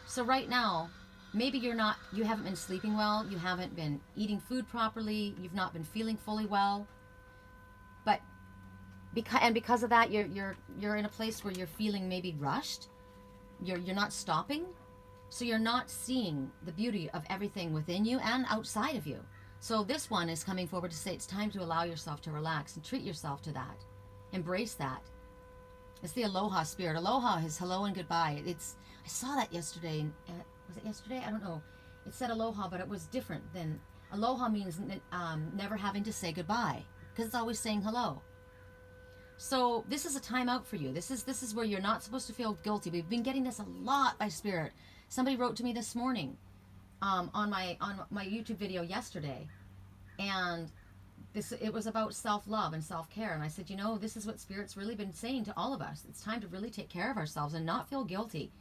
So right now, maybe you haven't been sleeping well, you haven't been eating food properly, you've not been feeling fully well. But because of that, you're in a place where you're feeling maybe rushed. You're not stopping. So you're not seeing the beauty of everything within you and outside of you. So this one is coming forward to say it's time to allow yourself to relax and treat yourself to that. Embrace that. It's the aloha spirit. Aloha is hello and goodbye. I saw that yesterday. Was it yesterday? I don't know. It said aloha, but it was different than... Aloha means never having to say goodbye, because it's always saying hello. So this is a time out for you. This is where you're not supposed to feel guilty. We've been getting this a lot by spirit. Somebody wrote to me this morning on my YouTube video yesterday, and it was about self-love and self-care. And I said, this is what Spirit's really been saying to all of us. It's time to really take care of ourselves and not feel guilty.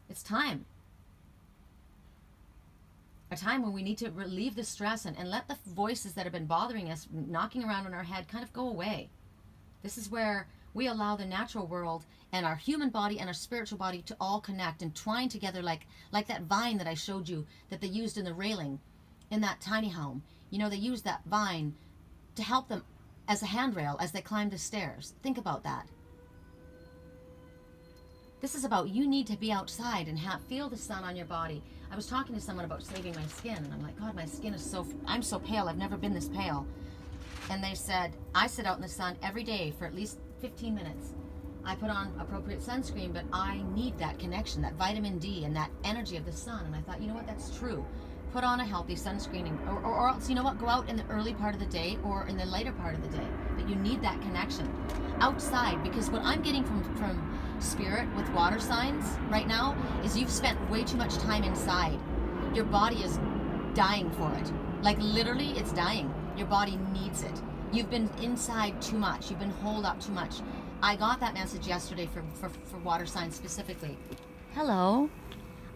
It's time. A time when we need to relieve the stress and let the voices that have been bothering us, knocking around in our head, kind of go away. This is where we allow the natural world and our human body and our spiritual body to all connect and twine together like that vine that I showed you that they used in the railing in that tiny home. They used that vine to help them as a handrail as they climbed the stairs. Think about that. This is about you need to be outside and feel the sun on your body. I was talking to someone about saving my skin, and I'm like, God, my skin is I'm so pale. I've never been this pale. And they said, I sit out in the sun every day for at least 15 minutes. I put on appropriate sunscreen, but I need that connection, that vitamin D and that energy of the sun. And I thought, you know what, that's true. Put on a healthy sunscreen, or else, go out in the early part of the day or in the later part of the day. But you need that connection outside, because what I'm getting from Spirit with water signs right now is you've spent way too much time inside. Your body is dying for it. Like literally, it's dying. Your body needs it. You've been inside too much. You've been holed up too much. I got that message yesterday for water signs specifically. Hello.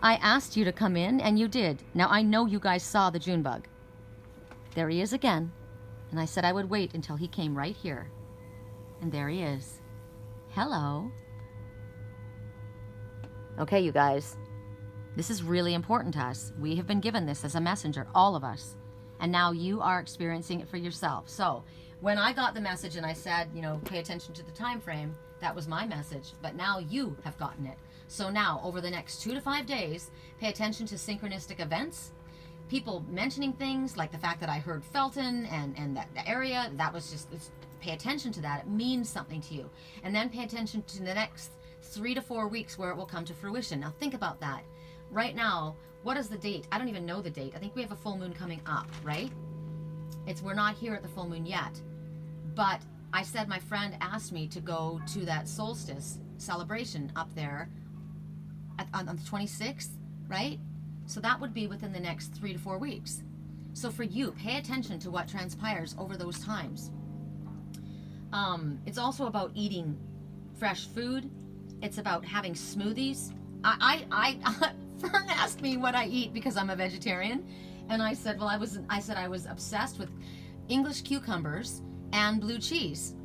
I asked you to come in, and you did. Now, I know you guys saw the June bug. There he is again. And I said I would wait until he came right here. And there he is. Hello. Okay, you guys, this is really important to us. We have been given this as a messenger, all of us. And now you are experiencing it for yourself. So when I got the message and I said, you know, pay attention to the time frame, that was my message. But now you have gotten it. So now, over the next 2 to 5 days, pay attention to synchronistic events. People mentioning things like the fact that I heard Felton and that the area, that was just, pay attention to that. It means something to you. And then pay attention to the next 3 to 4 weeks where it will come to fruition. Now think about that. Right now, what is the date? I don't even know the date. I think we have a full moon coming up, right? We're not here at the full moon yet. But I said my friend asked me to go to that solstice celebration up there on the 26th, right? So that would be within the next 3 to 4 weeks. So for you, pay attention to what transpires over those times. It's also about eating fresh food. It's about having smoothies. Fern asked me what I eat because I'm a vegetarian, and I said, well, I was obsessed with English cucumbers and blue cheese.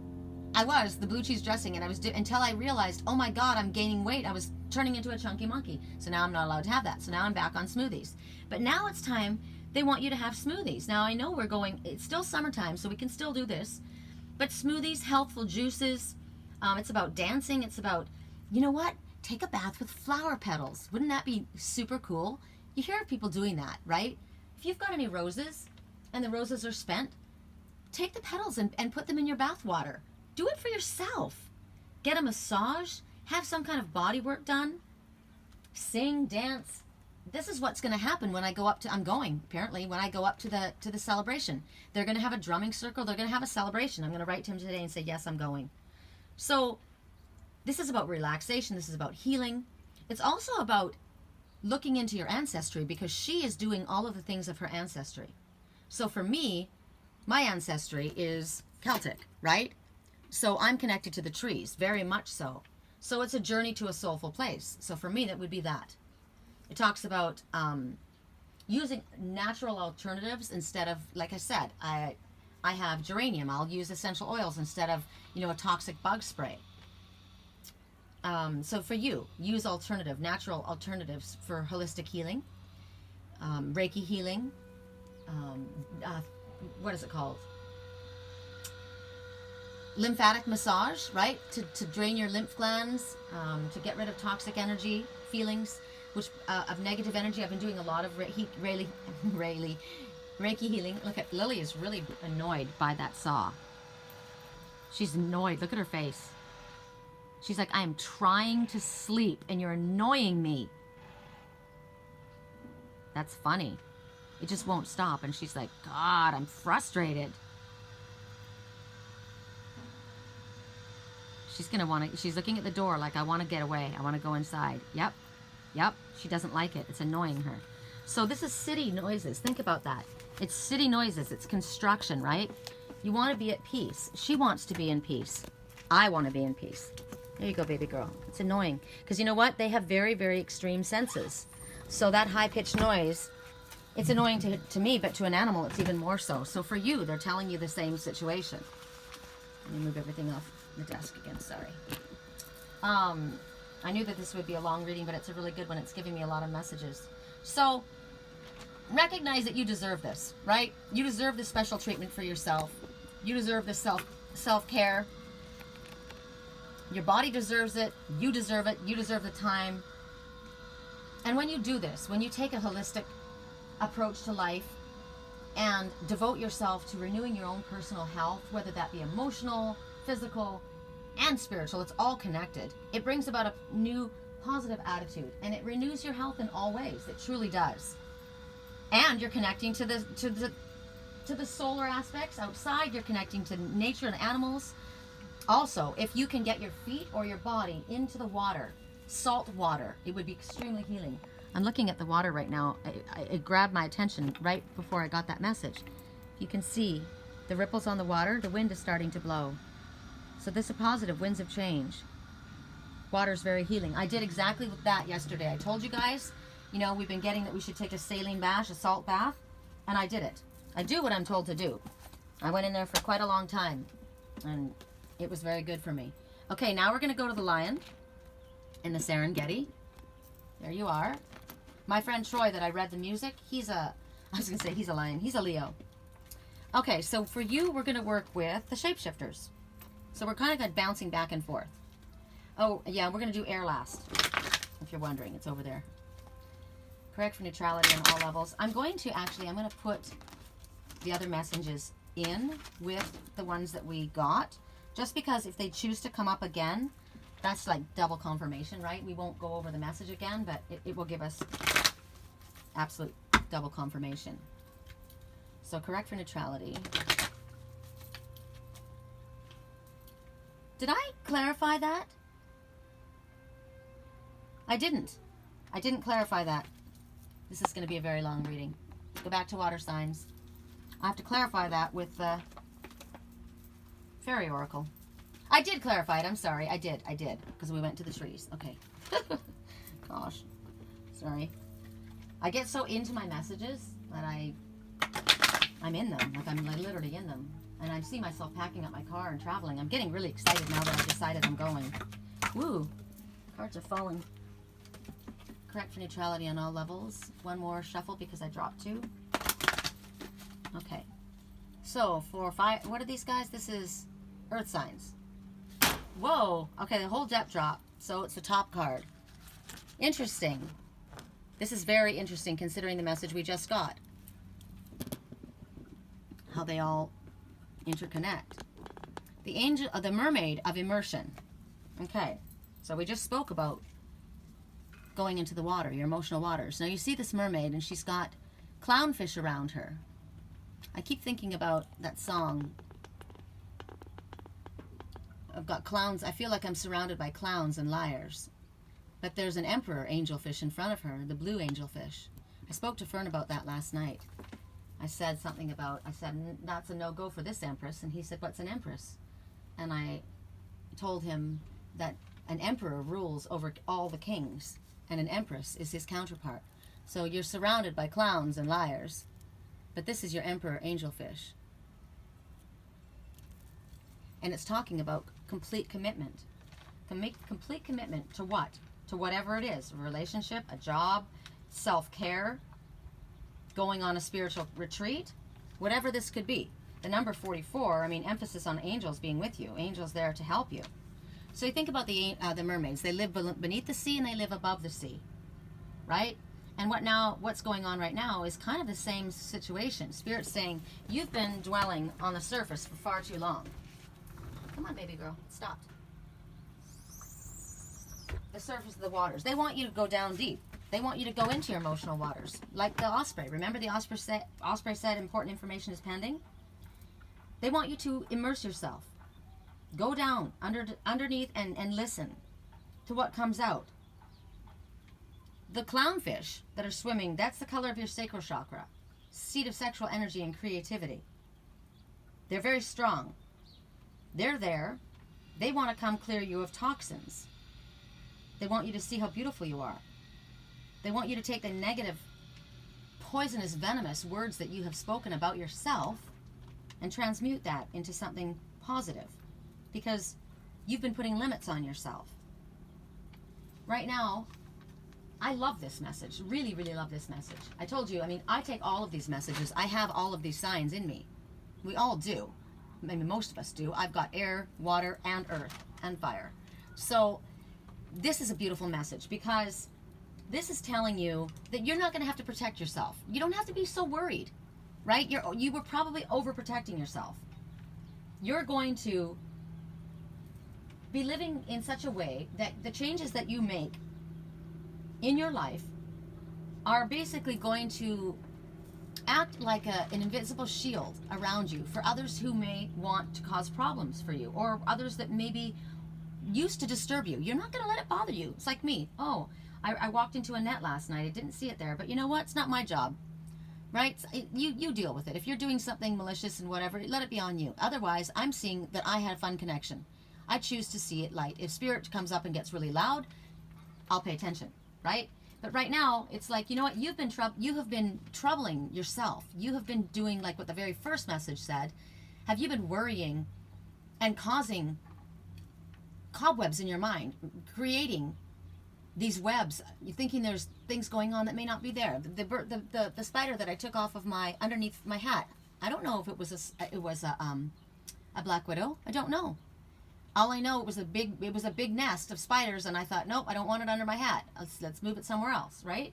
The blue cheese dressing, and until I realized, oh my God, I'm gaining weight. I was turning into a chunky monkey. So now I'm not allowed to have that. So now I'm back on smoothies. But now it's time, they want you to have smoothies. Now I know it's still summertime, so we can still do this. But smoothies, healthful juices, it's about dancing. It's about, you know what? Take a bath with flower petals. Wouldn't that be super cool? You hear of people doing that, right? If you've got any roses and the roses are spent, take the petals and put them in your bath water. Do it for yourself. Get a massage. Have some kind of body work done. Sing, dance. This is what's going to happen when I go up to, I'm going, apparently, when I go up to the celebration. They're going to have a drumming circle. They're going to have a celebration. I'm going to write to him today and say, yes, I'm going. So this is about relaxation. This is about healing. It's also about looking into your ancestry, because she is doing all of the things of her ancestry. So for me, my ancestry is Celtic, right? So I'm connected to the trees, very much so. So it's a journey to a soulful place. So for me, that would be that. It talks about using natural alternatives instead of, like I said, I have geranium. I'll use essential oils instead of, a toxic bug spray. So for you, use natural alternatives for holistic healing, Reiki healing, what is it called? Lymphatic massage, right? To drain your lymph glands, to get rid of toxic energy, feelings, of negative energy. I've been doing a lot of Reiki healing. Look at Lily is really annoyed by that saw. She's annoyed. Look at her face. She's like, I am trying to sleep and you're annoying me. That's funny. It just won't stop. And she's like, God, I'm frustrated. She's looking at the door like, I want to get away. I want to go inside. Yep. She doesn't like it. It's annoying her. So this is city noises. Think about that. It's city noises. It's construction, right? You want to be at peace. She wants to be in peace. I want to be in peace. There you go, baby girl. It's annoying. Because you know what? They have very, very extreme senses. So that high-pitched noise, it's annoying to me, but to an animal, it's even more so. So for you, they're telling you the same situation. Let me move everything off the desk again. Sorry. I knew that this would be a long reading, but it's a really good one. It's giving me a lot of messages. So recognize that you deserve this, right? You deserve this special treatment for yourself. You deserve this self-care. Your body deserves it. You deserve it. You deserve the time. And when you do this, when you take a holistic approach to life and devote yourself to renewing your own personal health, whether that be emotional, physical, and spiritual, it's all connected. It brings about a new positive attitude, and it renews your health in all ways. It truly does. And you're connecting to the solar aspects outside. You're connecting to nature and animals. Also, if you can get your feet or your body into the water, salt water, it would be extremely healing. I'm looking at the water right now. It grabbed my attention right before I got that message. You can see the ripples on the water. The wind is starting to blow. So this is a positive, winds of change. Water is very healing. I did exactly that yesterday. I told you guys, we've been getting that we should take a saline bath, a salt bath, and I did it. I do what I'm told to do. I went in there for quite a long time, and it was very good for me. Okay, now we're going to go to the lion in the Serengeti. There you are. My friend Troy that I read the music, I was going to say he's a lion. He's a Leo. Okay, so for you, we're going to work with the shapeshifters. So we're kind of bouncing back and forth. Oh, yeah, we're going to do air last. If you're wondering, it's over there. Correct for neutrality on all levels. I'm going to put the other messages in with the ones that we got. Just because if they choose to come up again, that's like double confirmation, right? We won't go over the message again, but it will give us absolute double confirmation. So correct for neutrality. Did I clarify that? I didn't. I didn't clarify that. This is going to be a very long reading. Go back to water signs. I have to clarify that with the Fairy Oracle. I did clarify it. I'm sorry. I did. Because we went to the trees. Okay. Gosh. Sorry. I get so into my messages that I'm in them. Like I'm literally in them. And I see myself packing up my car and traveling. I'm getting really excited now that I've decided I'm going. Woo. Cards are falling. Correct for neutrality on all levels. One more shuffle because I dropped 2. Okay. So for 5, what are these guys? This is earth signs. Whoa. Okay, the whole depth drop. So it's the top card. Interesting. This is very interesting considering the message we just got. How they all interconnect. The mermaid of immersion. Okay. So we just spoke about going into the water, your emotional waters. Now you see this mermaid and she's got clownfish around her. I keep thinking about that song. I've got clowns. I feel like I'm surrounded by clowns and liars. But there's an emperor angelfish in front of her, the blue angelfish. I spoke to Fern about that last night. I said something about, that's a no-go for this empress. And he said, what's an empress? And I told him that an emperor rules over all the kings. And an empress is his counterpart. So you're surrounded by clowns and liars. But this is your emperor angelfish. And it's talking about complete commitment. Complete commitment to what? To whatever it is. A relationship, a job, self-care, going on a spiritual retreat, whatever this could be. The number 44, I mean, emphasis on angels being with you. Angels there to help you. So you think about the mermaids. They live beneath the sea and they live above the sea, right? And what's going on right now is kind of the same situation. Spirit's saying, you've been dwelling on the surface for far too long. Come on, baby girl, it stopped. The surface of the waters. They want you to go down deep. They want you to go into your emotional waters. Like the osprey. Remember the osprey said important information is pending? They want you to immerse yourself. Go down underneath and listen to what comes out. The clownfish that are swimming, that's the color of your sacral chakra. Seat of sexual energy and creativity. They're very strong. They're there. They want to come clear you of toxins. They want you to see how beautiful you are. They want you to take the negative, poisonous, venomous words that you have spoken about yourself and transmute that into something positive. Because you've been putting limits on yourself. Right now, I love this message. Really, really love this message. I told you, I mean, I take all of these messages. I have all of these signs in me. We all do. Maybe most of us do. I've got air, water, and earth, and fire. So this is a beautiful message because this is telling you that you're not going to have to protect yourself. You don't have to be so worried, right? You were probably overprotecting yourself. You're going to be living in such a way that the changes that you make in your life are basically going to act like an invisible shield around you for others who may want to cause problems for you or others that maybe used to disturb you. You're not going to let it bother you. It's like me. Oh, I walked into a net last night. I didn't see it there, but you know what? It's not my job, right? You deal with it. If you're doing something malicious and whatever, let it be on you. Otherwise, I'm seeing that I had a fun connection. I choose to see it light. If spirit comes up and gets really loud, I'll pay attention, right? But right now, it's like, you know what? You have been troubling yourself. You have been doing like what the very first message said. Have you been worrying and causing cobwebs in your mind, creating these webs, you're thinking there's things going on that may not be there. The spider that I took off of my underneath my hat, I don't know if it was a black widow. I don't know. All I know, it was a big nest of spiders, and I thought, nope, I don't want it under my hat. Let's move it somewhere else, right?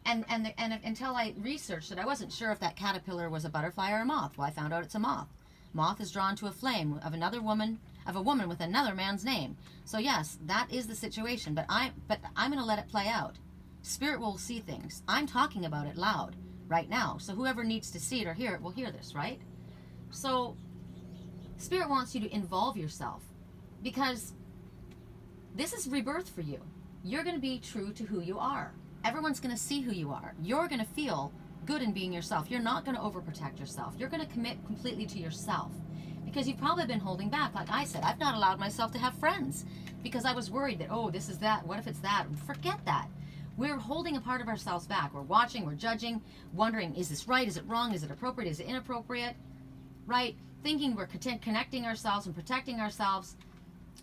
And until I researched it, I wasn't sure if that caterpillar was a butterfly or a moth. Well, I found out it's a moth. Moth is drawn to a flame of a woman with another man's name. So yes, that is the situation. But I'm going to let it play out. Spirit will see things. I'm talking about it loud right now. So whoever needs to see it or hear it will hear this, right? So Spirit wants you to involve yourself, because this is rebirth for you. You're going to be true to who you are. Everyone's going to see who you are. You're going to feel good in being yourself. You're not going to overprotect yourself. You're going to commit completely to yourself, because you've probably been holding back. Like I said, I've not allowed myself to have friends because I was worried that, oh, this is that. What if it's that? Forget that. We're holding a part of ourselves back. We're watching, we're judging, wondering, is this right? Is it wrong? Is it appropriate? Is it inappropriate? Right? Thinking we're connecting ourselves and protecting ourselves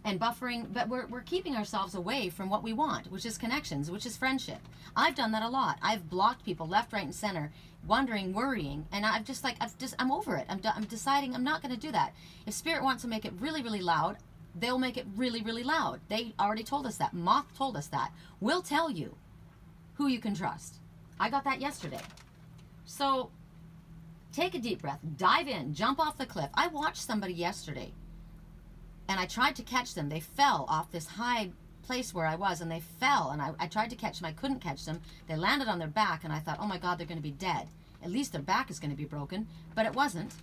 and buffering, but we're keeping ourselves away from what we want, which is connections, which is friendship. I've done that a lot. I've blocked people left, right, and center, wondering, worrying, and I'm over it. I'm deciding I'm not going to do that. If Spirit wants to make it really, really loud, they'll make it really, really loud. They already told us that. Moth told us that. We'll tell you who you can trust. I got that yesterday. So take a deep breath, dive in, jump off the cliff. I watched somebody yesterday, and I tried to catch them. They fell off this high place where I was, and they fell, and I tried to catch them. I couldn't catch them. They landed on their back, and I thought, oh my God, they're going to be dead. At least their back is going to be broken, but it wasn't.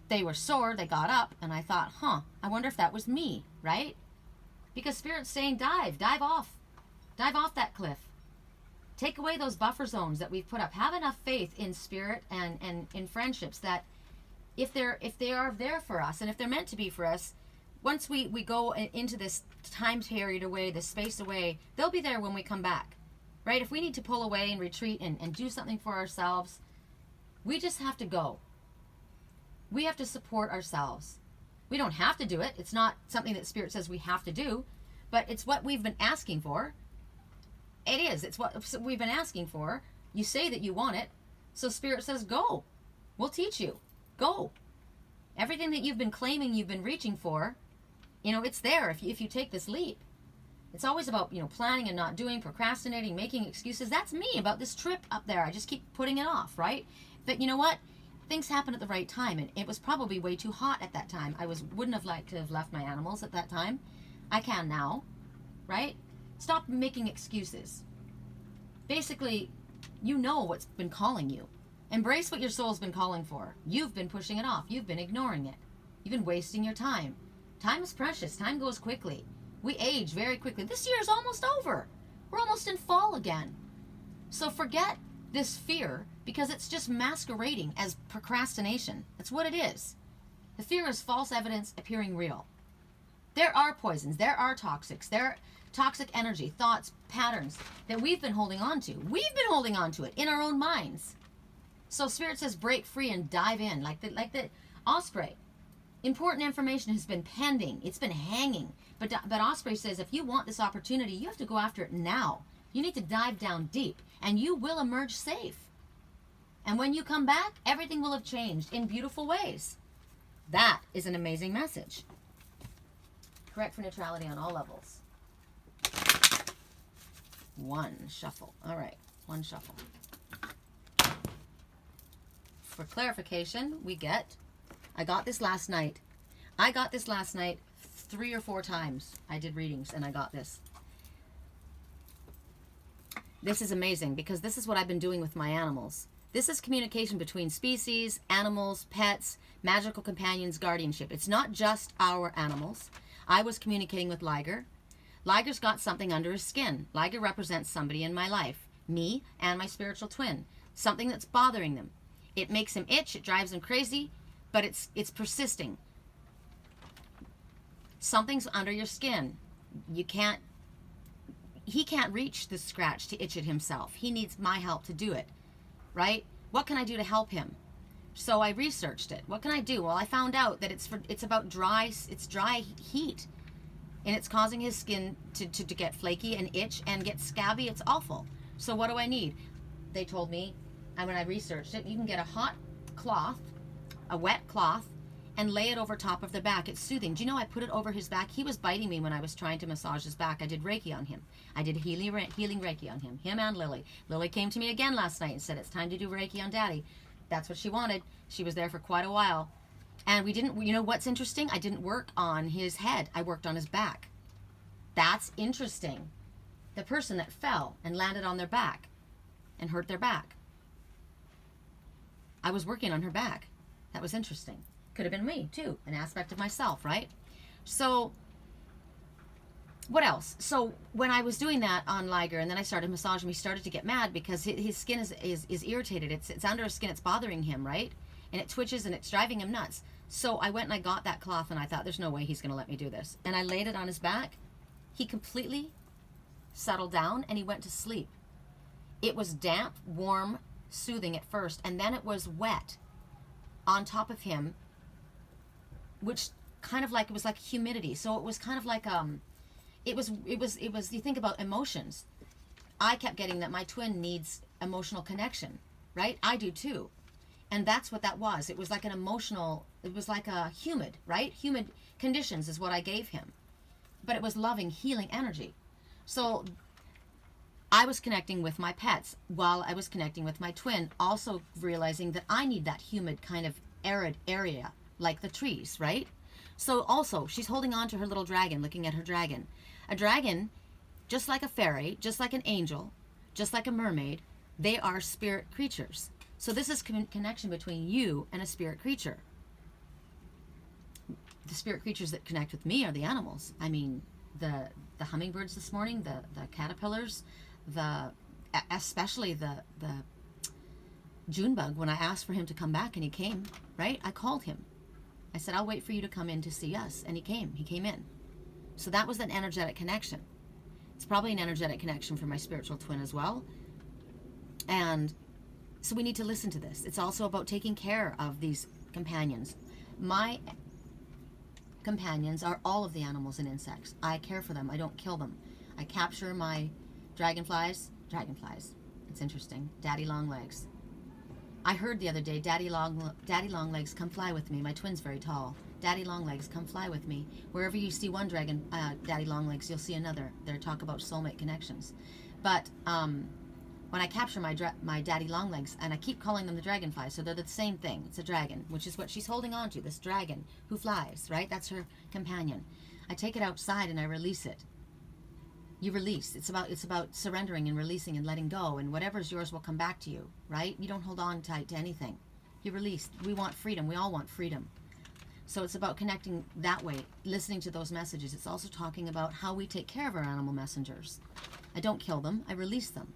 They were sore. They got up, and I thought, I wonder if that was me, right? Because Spirit's saying dive off that cliff. Take away those buffer zones that we've put up. Have enough faith in Spirit and in friendships that if they are there for us, and if they're meant to be for us, once we go into this time period away, this space away, they'll be there when we come back, right? If we need to pull away and retreat and do something for ourselves, we just have to go. We have to support ourselves. We don't have to do it. It's not something that Spirit says we have to do, but it's what we've been asking for. It is. It's what we've been asking for. You say that you want it, so Spirit says go. We'll teach you. Go. Everything that you've been claiming you've been reaching for, it's there if you take this leap. It's always about, planning and not doing, procrastinating, making excuses. That's me about this trip up there. I just keep putting it off, right? But you know what? Things happen at the right time, and it was probably way too hot at that time. Wouldn't have liked to have left my animals at that time. I can now, right? Stop making excuses. Basically, you know what's been calling you. Embrace what your soul's been calling for. You've been pushing it off. You've been ignoring it. You've been wasting your time. Time is precious. Time goes quickly. We age very quickly. This year is almost over. We're almost in fall again. So forget this fear, because it's just masquerading as procrastination. That's what it is. The fear is false evidence appearing real. There are poisons. There are toxics. There are toxic energy, thoughts, patterns that we've been holding on to. We've been holding on to it in our own minds. So Spirit says break free and dive in, like the osprey. Important information has been pending. It's been hanging. But Osprey says if you want this opportunity, you have to go after it now. You need to dive down deep, and you will emerge safe. And when you come back, everything will have changed in beautiful ways. That is an amazing message. Correct for neutrality on all levels. One shuffle. All right, one shuffle. For clarification, I got this last night. 3 or 4 times. I did readings and I got this. This is amazing, because this is what I've been doing with my animals. This is communication between species, animals, pets, magical companions, guardianship. It's not just our animals. I was communicating with Liger. Liger's got something under his skin. Liger represents somebody in my life, me and my spiritual twin. Something that's bothering them. It makes him itch, it drives him crazy, but it's persisting. Something's under your skin. He can't reach the scratch to itch it himself. He needs my help to do it, right? What can I do to help him? So I researched it. What can I do? Well, I found out that it's about dry heat. and it's causing his skin to get flaky and itch and get scabby. It's awful. So what do I need? They told me, and when I researched it, you can get a hot cloth, a wet cloth, and lay it over top of the back. It's soothing. Do you know I put it over his back? He was biting me when I was trying to massage his back. I did Reiki on him. I did healing Reiki on him and Lily. Lily came to me again last night and said, it's time to do Reiki on Daddy. That's what she wanted. She was there for quite a while. And we didn't, you know what's interesting? I didn't work on his head. I worked on his back. That's interesting. The person that fell and landed on their back and hurt their back. I was working on her back. That was interesting. Could have been me too, an aspect of myself, right? So what else? So when I was doing that on Liger, and then I started massaging, he started to get mad because his skin is irritated. It's under his skin. It's bothering him, right? And it twitches and it's driving him nuts. So I went and I got that cloth and I thought, there's no way he's going to let me do this. And I laid it on his back. He completely settled down and he went to sleep. It was damp, warm, soothing at first, and then it was wet on top of him, which kind of like, it was like humidity. So it was kind of like, it was, you think about emotions. I kept getting that my twin needs emotional connection, right? I do too. And that's what that was. It was like an emotional, it was like a humid, right? Humid conditions is what I gave him. But it was loving, healing energy. So I was connecting with my pets while I was connecting with my twin, also realizing that I need that humid kind of arid area, like the trees, right? So also, she's holding on to her little dragon, looking at her dragon. A dragon, just like a fairy, just like an angel, just like a mermaid, they are spirit creatures. So this is connection between you and a spirit creature. The spirit creatures that connect with me are the animals. I mean, the hummingbirds this morning, the caterpillars, especially the June bug. When I asked for him to come back and he came, right? I called him. I said, I'll wait for you to come in to see us. And he came in. So that was an energetic connection. It's probably an energetic connection for my spiritual twin as well. And so we need to listen to this. It's also about taking care of these companions. My companions are all of the animals and insects. I care for them. I don't kill them. I capture my dragonflies. It's interesting. Daddy long legs. I heard the other day, Daddy long legs, come fly with me. My twin's very tall. Daddy long legs, come fly with me. Wherever you see one dragon, daddy long legs, you'll see another. They talk about soulmate connections. But when I capture my daddy long legs, and I keep calling them the dragonflies, so they're the same thing. It's a dragon, which is what she's holding on to, this dragon who flies, right? That's her companion. I take it outside and I release it. You release. It's about surrendering and releasing and letting go, and whatever's yours will come back to you, right? You don't hold on tight to anything. You release. We want freedom. We all want freedom. So it's about connecting that way, listening to those messages. It's also talking about how we take care of our animal messengers. I don't kill them. I release them.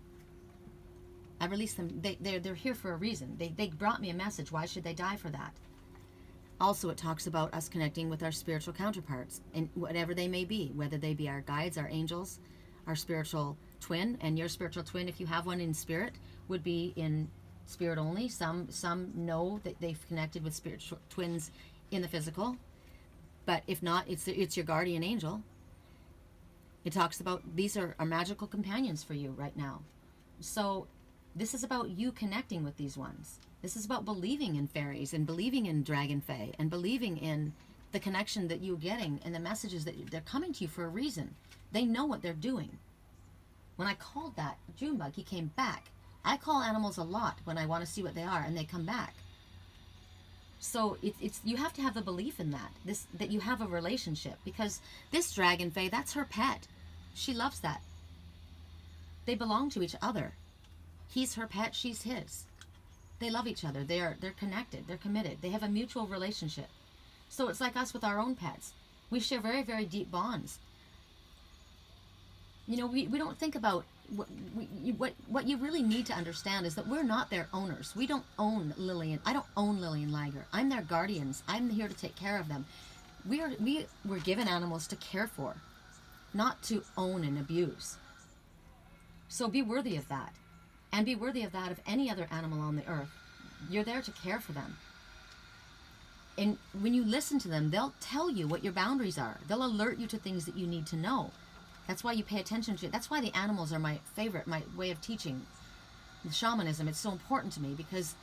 I release them. They're here for a reason. They brought me a message. Why should they die for that? Also, it talks about us connecting with our spiritual counterparts, and whatever they may be, whether they be our guides, our angels, our spiritual twin. And your spiritual twin, if you have one in spirit, would be in spirit only. Some know that they've connected with spiritual twins in the physical, but if not, it's your guardian angel. It talks about these are magical companions for you right now. So this is about you connecting with these ones. This is about believing in fairies and believing in dragon fae and believing in the connection that you're getting and the messages that they're coming to you for a reason. They know what they're doing. When I called that June bug, he came back. I call animals a lot when I want to see what they are, and they come back. So it's you have to have the belief in that you have a relationship, because this dragon fae, that's her pet. She loves that. They belong to each other. He's her pet, she's his. They love each other. They're connected. They're committed. They have a mutual relationship. So it's like us with our own pets. We share very, very deep bonds. You know, we don't think about what you really need to understand is that we're not their owners. We don't own Lillian. I don't own Lillian Liger. I'm their guardians. I'm here to take care of them. We were given animals to care for, not to own and abuse. So be worthy of that. And be worthy of that of any other animal on the earth. You're there to care for them. And when you listen to them, they'll tell you what your boundaries are. They'll alert you to things that you need to know. That's why you pay attention to it. That's why the animals are my favorite, my way of teaching. The shamanism, it's so important to me because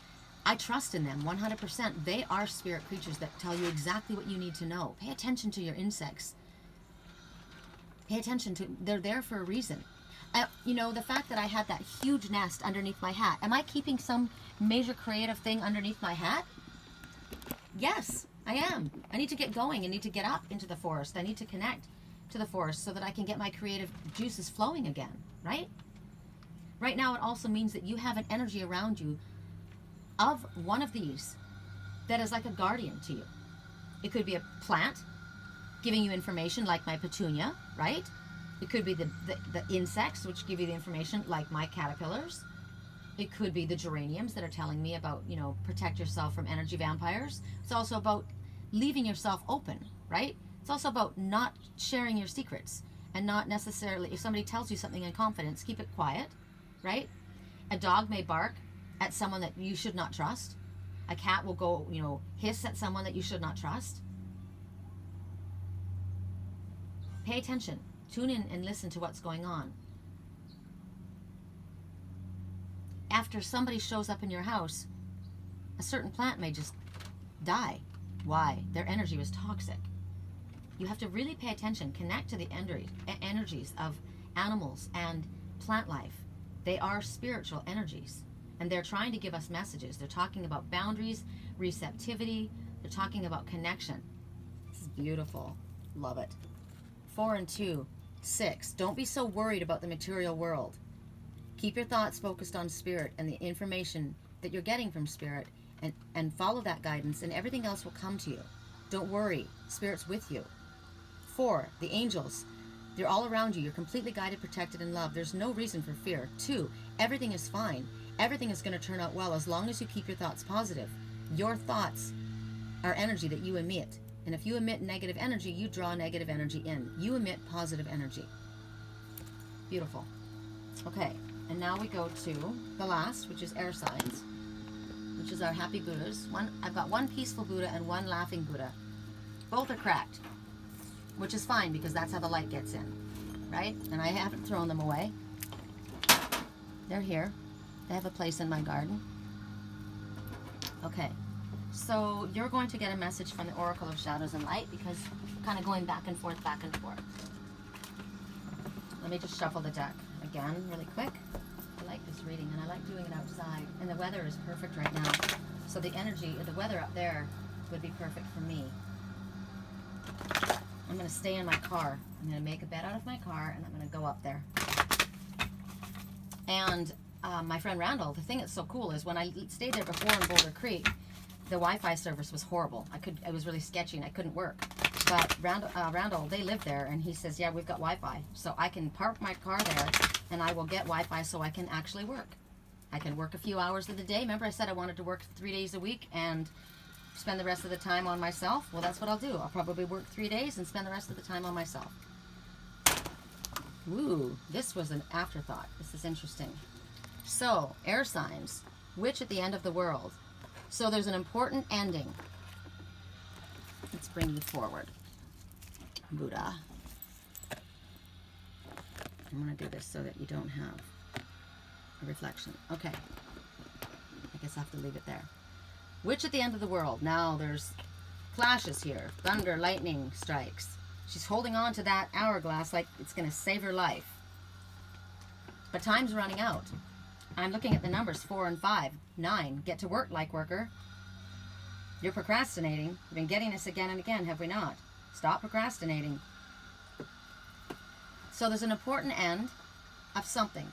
I trust in them 100%. They are spirit creatures that tell you exactly what you need to know. Pay attention to your insects. Pay attention to, they're there for a reason. You know, the fact that I had that huge nest underneath my hat, am I keeping some major creative thing underneath my hat? Yes, I am. I need to get going. I need to get up into the forest. I need to connect to the forest so that I can get my creative juices flowing again, right? Right now, it also means that you have an energy around you of one of these that is like a guardian to you. It could be a plant giving you information like my petunia, right? It could be the insects which give you the information like my caterpillars. It could be the geraniums that are telling me about, you know, protect yourself from energy vampires. It's also about leaving yourself open, right? It's also about not sharing your secrets and not necessarily, if somebody tells you something in confidence, keep it quiet, right? A dog may bark at someone that you should not trust. A cat will go, you know, hiss at someone that you should not trust. Pay attention. Tune in and listen to what's going on. After somebody shows up in your house, a certain plant may just die. Why? Their energy was toxic. You have to really pay attention, connect to the energies of animals and plant life. They are spiritual energies, and they're trying to give us messages. They're talking about boundaries, receptivity. They're talking about connection. This is beautiful. Love it. 4 and 2. 6. Don't be so worried about the material world. Keep your thoughts focused on spirit and the information that you're getting from spirit, and follow that guidance, and everything else will come to you. Don't worry. Spirit's with you. 4. The angels. They're all around you. You're completely guided, protected, and loved. There's no reason for fear. 2. Everything is fine. Everything is going to turn out well as long as you keep your thoughts positive. Your thoughts are energy that you emit. And if you emit negative energy, you draw negative energy in. You emit positive energy. Beautiful. Okay, and now we go to the last, which is air signs, which is our happy Buddhas. I've got one peaceful Buddha and one laughing Buddha. Both are cracked, which is fine because that's how the light gets in, right? And I haven't thrown them away. They're here. They have a place in my garden. Okay. So you're going to get a message from the Oracle of Shadows and Light because kind of going back and forth, back and forth. Let me just shuffle the deck again really quick. I like this reading and I like doing it outside. And the weather is perfect right now. So the energy, the weather up there would be perfect for me. I'm going to stay in my car. I'm going to make a bed out of my car and I'm going to go up there. And my friend Randall, the thing that's so cool is when I stayed there before in Boulder Creek, the Wi-Fi service was horrible. It was really sketchy and I couldn't work. But Randall, they live there, and he says, yeah, we've got Wi-Fi. So I can park my car there, and I will get Wi-Fi so I can actually work. I can work a few hours of the day. Remember I said I wanted to work 3 days a week and spend the rest of the time on myself? Well, that's what I'll do. I'll probably work 3 days and spend the rest of the time on myself. Ooh, this was an afterthought. This is interesting. So, air signs. Witch at the end of the world. So there's an important ending. Let's bring you forward. Buddha. I'm going to do this so that you don't have a reflection. Okay. I guess I have to leave it there. Witch at the end of the world. Now there's flashes here. Thunder, lightning strikes. She's holding on to that hourglass like it's going to save her life. But time's running out. I'm looking at the numbers 4 and 5. 9. Get to work, like worker. You're procrastinating. We've been getting this again and again, have we not? Stop procrastinating. So there's an important end of something.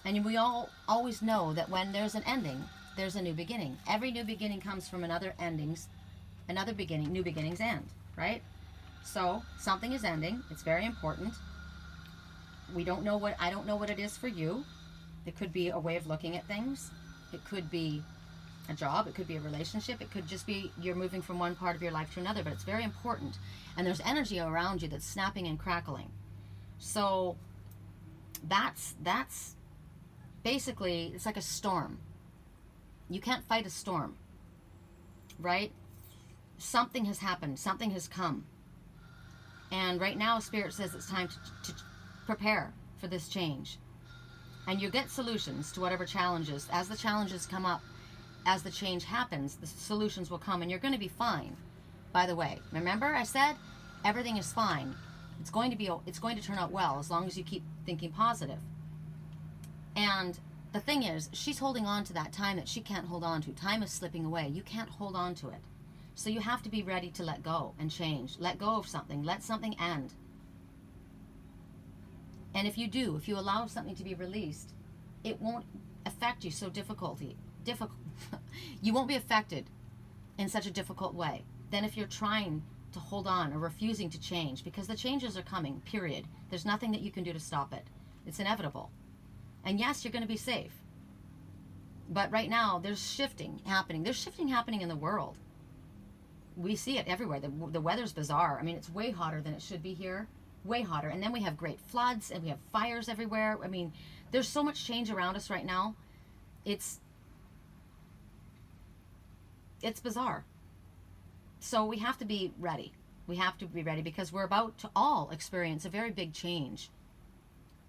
And we all always know that when there's an ending, there's a new beginning. Every new beginning comes from another beginning, new beginnings end, right? So something is ending. It's very important. I don't know what it is for you. It could be a way of looking at things. It could be a job. It could be a relationship. It could just be you're moving from one part of your life to another, but it's very important. And there's energy around you that's snapping and crackling. So that's basically, it's like a storm. You can't fight a storm, right? something has happened, something has come. And right now, Spirit says it's time to prepare for this change. And you get solutions to whatever challenges. As the challenges come up, as the change happens, the solutions will come, and you're going to be fine. By the way, remember I said everything is fine. It's going to turn out well as long as you keep thinking positive. And the thing is, she's holding on to that time that she can't hold on to. Time is slipping away. You can't hold on to it. So you have to be ready to let go and change. Let go of something. Let something end. And if you allow something to be released, it won't affect you so you won't be affected in such a difficult way than if you're trying to hold on or refusing to change, because the changes are coming, period. There's nothing that you can do to stop it. It's inevitable. And yes, you're going to be safe. But right now, there's shifting happening. There's shifting happening in the world. We see it everywhere. The weather's bizarre. I mean, it's way hotter than it should be here. Way hotter. And then we have great floods, and we have fires everywhere. I mean, there's so much change around us right now. It's bizarre. So we have to be ready. We have to be ready because we're about to all experience a very big change.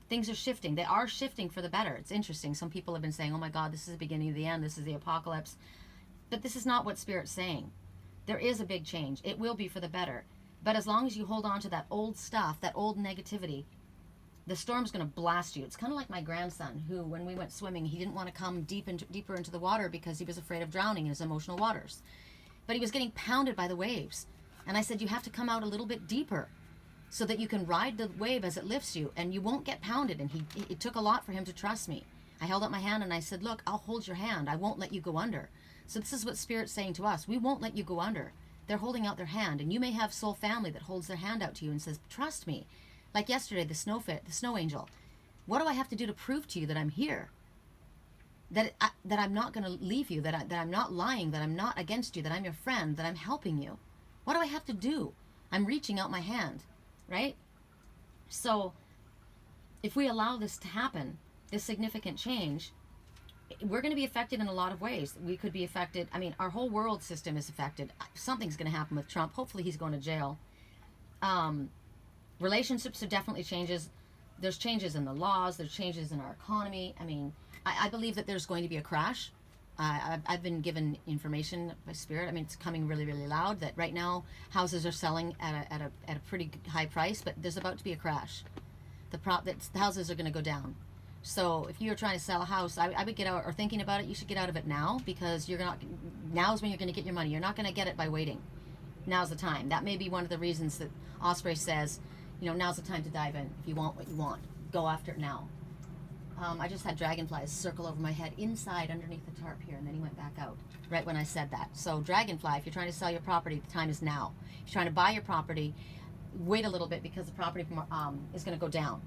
Things are shifting. They are shifting for the better. It's interesting. Some people have been saying, oh my God, this is the beginning of the end. This is the apocalypse. But this is not what Spirit's saying. There is a big change. It will be for the better. But as long as you hold on to that old stuff, that old negativity, the storm's going to blast you. It's kind of like my grandson, who, when we went swimming, he didn't want to come deeper into the water because he was afraid of drowning in his emotional waters. But he was getting pounded by the waves. And I said, you have to come out a little bit deeper so that you can ride the wave as it lifts you and you won't get pounded. And it took a lot for him to trust me. I held up my hand and I said, look, I'll hold your hand. I won't let you go under. So this is what Spirit's saying to us. We won't let you go under. They're holding out their hand. And you may have soul family that holds their hand out to you and says, trust me. Like yesterday, the snow angel. What do I have to do to prove to you that I'm here? That I'm not going to leave you, that I'm not lying, that I'm not against you, that I'm your friend, that I'm helping you. What do I have to do? I'm reaching out my hand, right? So if we allow this to happen, this significant change, we're going to be affected in a lot of ways. We could be affected. I mean, our whole world system is affected. Something's going to happen with Trump. Hopefully he's going to jail. Relationships are definitely changes. There's changes in the laws. There's changes in our economy. I mean, I believe that there's going to be a crash. I've been given information by Spirit. I mean, it's coming really, really loud that right now houses are selling at a pretty high price, but there's about to be a crash. The houses are going to go down. So if you're trying to sell a house, I would get out, or thinking about it, you should get out of it now, because now's when you're going to get your money. You're not going to get it by waiting. Now's the time. That may be one of the reasons that Osprey says, now's the time to dive in. If you want what you want, go after it now. I just had dragonflies circle over my head inside underneath the tarp here, and then he went back out right when I said that. So dragonfly, if you're trying to sell your property, the time is now. If you're trying to buy your property, wait a little bit, because the property is going to go down.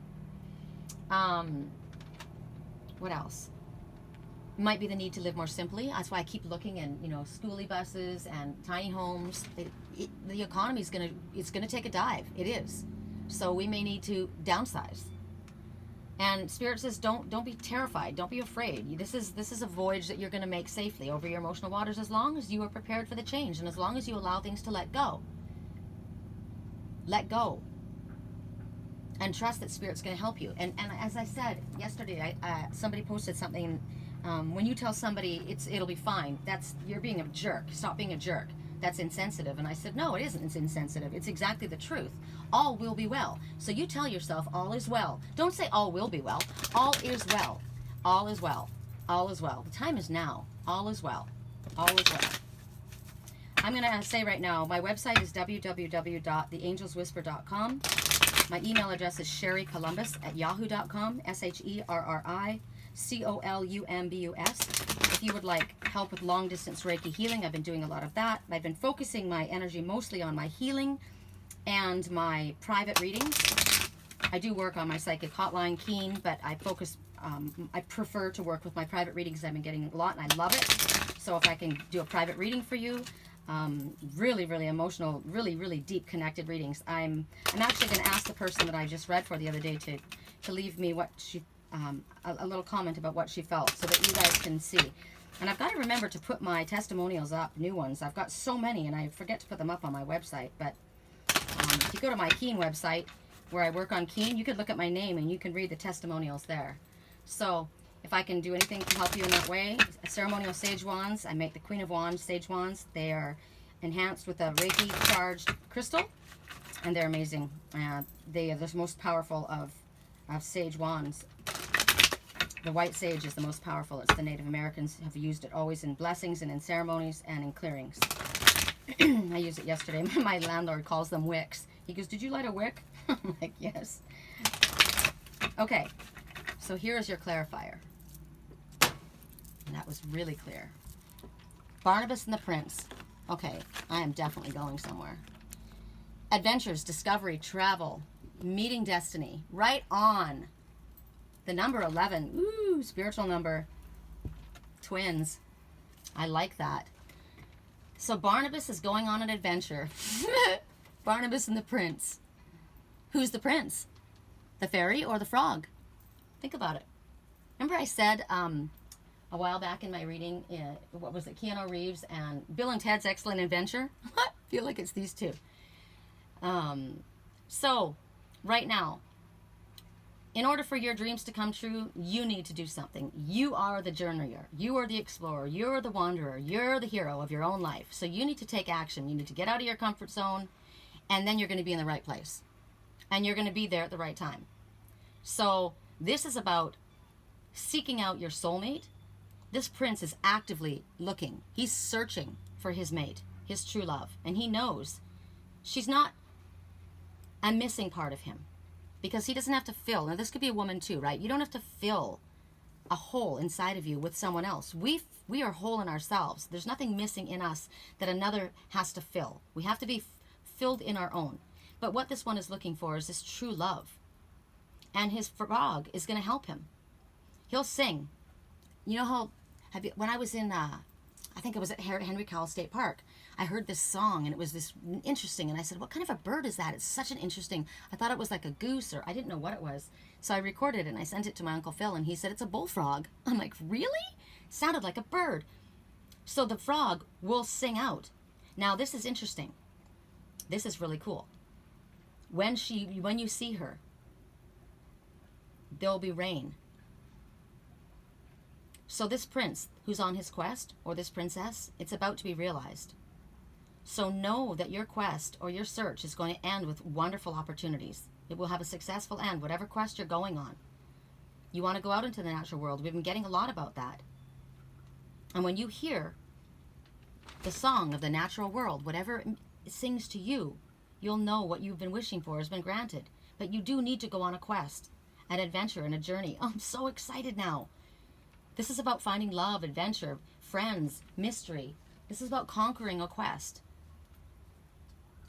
What else? Might be the need to live more simply. That's why I keep looking in, schoolie buses and tiny homes. The economy is it's gonna take a dive. It is. So we may need to downsize. And Spirit says, don't be terrified. Don't be afraid. This is a voyage that you're going to make safely over your emotional waters, as long as you are prepared for the change and as long as you allow things to let go. Let go. And trust that Spirit's going to help you. And as I said yesterday, somebody posted something. When you tell somebody it'll be fine, you're being a jerk. Stop being a jerk. That's insensitive. And I said, no, it isn't. It's insensitive. It's exactly the truth. All will be well. So you tell yourself all is well. Don't say all will be well. All is well. All is well. All is well. The time is now. All is well. All is well. I'm going to say right now, my website is www.theangelswhisper.com. My email address is sherrycolumbus@yahoo.com, SherryColumbus. If you would like help with long-distance Reiki healing, I've been doing a lot of that. I've been focusing my energy mostly on my healing and my private readings. I do work on my psychic hotline, Keen, but I prefer to work with my private readings. I've been getting a lot, and I love it. So if I can do a private reading for you, really, really emotional, really, really deep connected readings. I'm actually going to ask the person that I just read for the other day to leave me what she, a little comment about what she felt, so that you guys can see. And I've got to remember to put my testimonials up, new ones. I've got so many, and I forget to put them up on my website. But if you go to my Keen website, where I work on Keen, you could look at my name, and you can read the testimonials there. So if I can do anything to help you in that way, ceremonial sage wands. I make the Queen of Wands sage wands. They are enhanced with a Reiki charged crystal, and they're amazing. They are the most powerful of sage wands. The white sage is the most powerful. It's the Native Americans have used it always in blessings and in ceremonies and in clearings. I used it yesterday. My landlord calls them wicks. He goes, "Did you light a wick?" I'm like, "Yes." Okay, so here is your clarifier. And that was really clear. Barnubus and the Prince. Okay, I am definitely going somewhere. Adventures, discovery, travel, meeting destiny. Right on. The number 11. Ooh, spiritual number. Twins. I like that. So Barnubus is going on an adventure. Barnubus and the Prince. Who's the prince? The fairy or the frog? Think about it. Remember I said a while back in my reading, what was it, Keanu Reeves and Bill and Ted's Excellent Adventure? I feel like it's these two. So, right now, in order for your dreams to come true, you need to do something. You are the journeyer. You are the explorer. You're the wanderer. You're the hero of your own life. So you need to take action. You need to get out of your comfort zone, and then you're going to be in the right place. And you're going to be there at the right time. So this is about seeking out your soulmate. This prince is actively looking. He's searching for his mate, his true love. And he knows she's not a missing part of him. Because he doesn't have to fill. Now, this could be a woman too, right? You don't have to fill a hole inside of you with someone else. We are whole in ourselves. There's nothing missing in us that another has to fill. We have to be filled in our own. But what this one is looking for is this true love. And his frog is going to help him. He'll sing. You know how, when I was in, I think it was at Henry Cowell State Park, I heard this song, and it was this interesting, and I said, "What kind of a bird is that? It's such an interesting," I thought it was like a goose, or I didn't know what it was. So I recorded it, and I sent it to my Uncle Phil, and he said, "It's a bullfrog." I'm like, "Really?" Sounded like a bird. So the frog will sing out. Now, this is interesting. This is really cool. When you see her, there'll be rain. So this prince who's on his quest, or this princess, it's about to be realized. So know that your quest or your search is going to end with wonderful opportunities. It will have a successful end, whatever quest you're going on. You want to go out into the natural world. We've been getting a lot about that. And when you hear the song of the natural world, whatever it sings to you, you'll know what you've been wishing for has been granted. But you do need to go on a quest, an adventure, and a journey. Oh, I'm so excited now. This is about finding love, adventure, friends, mystery. This is about conquering a quest.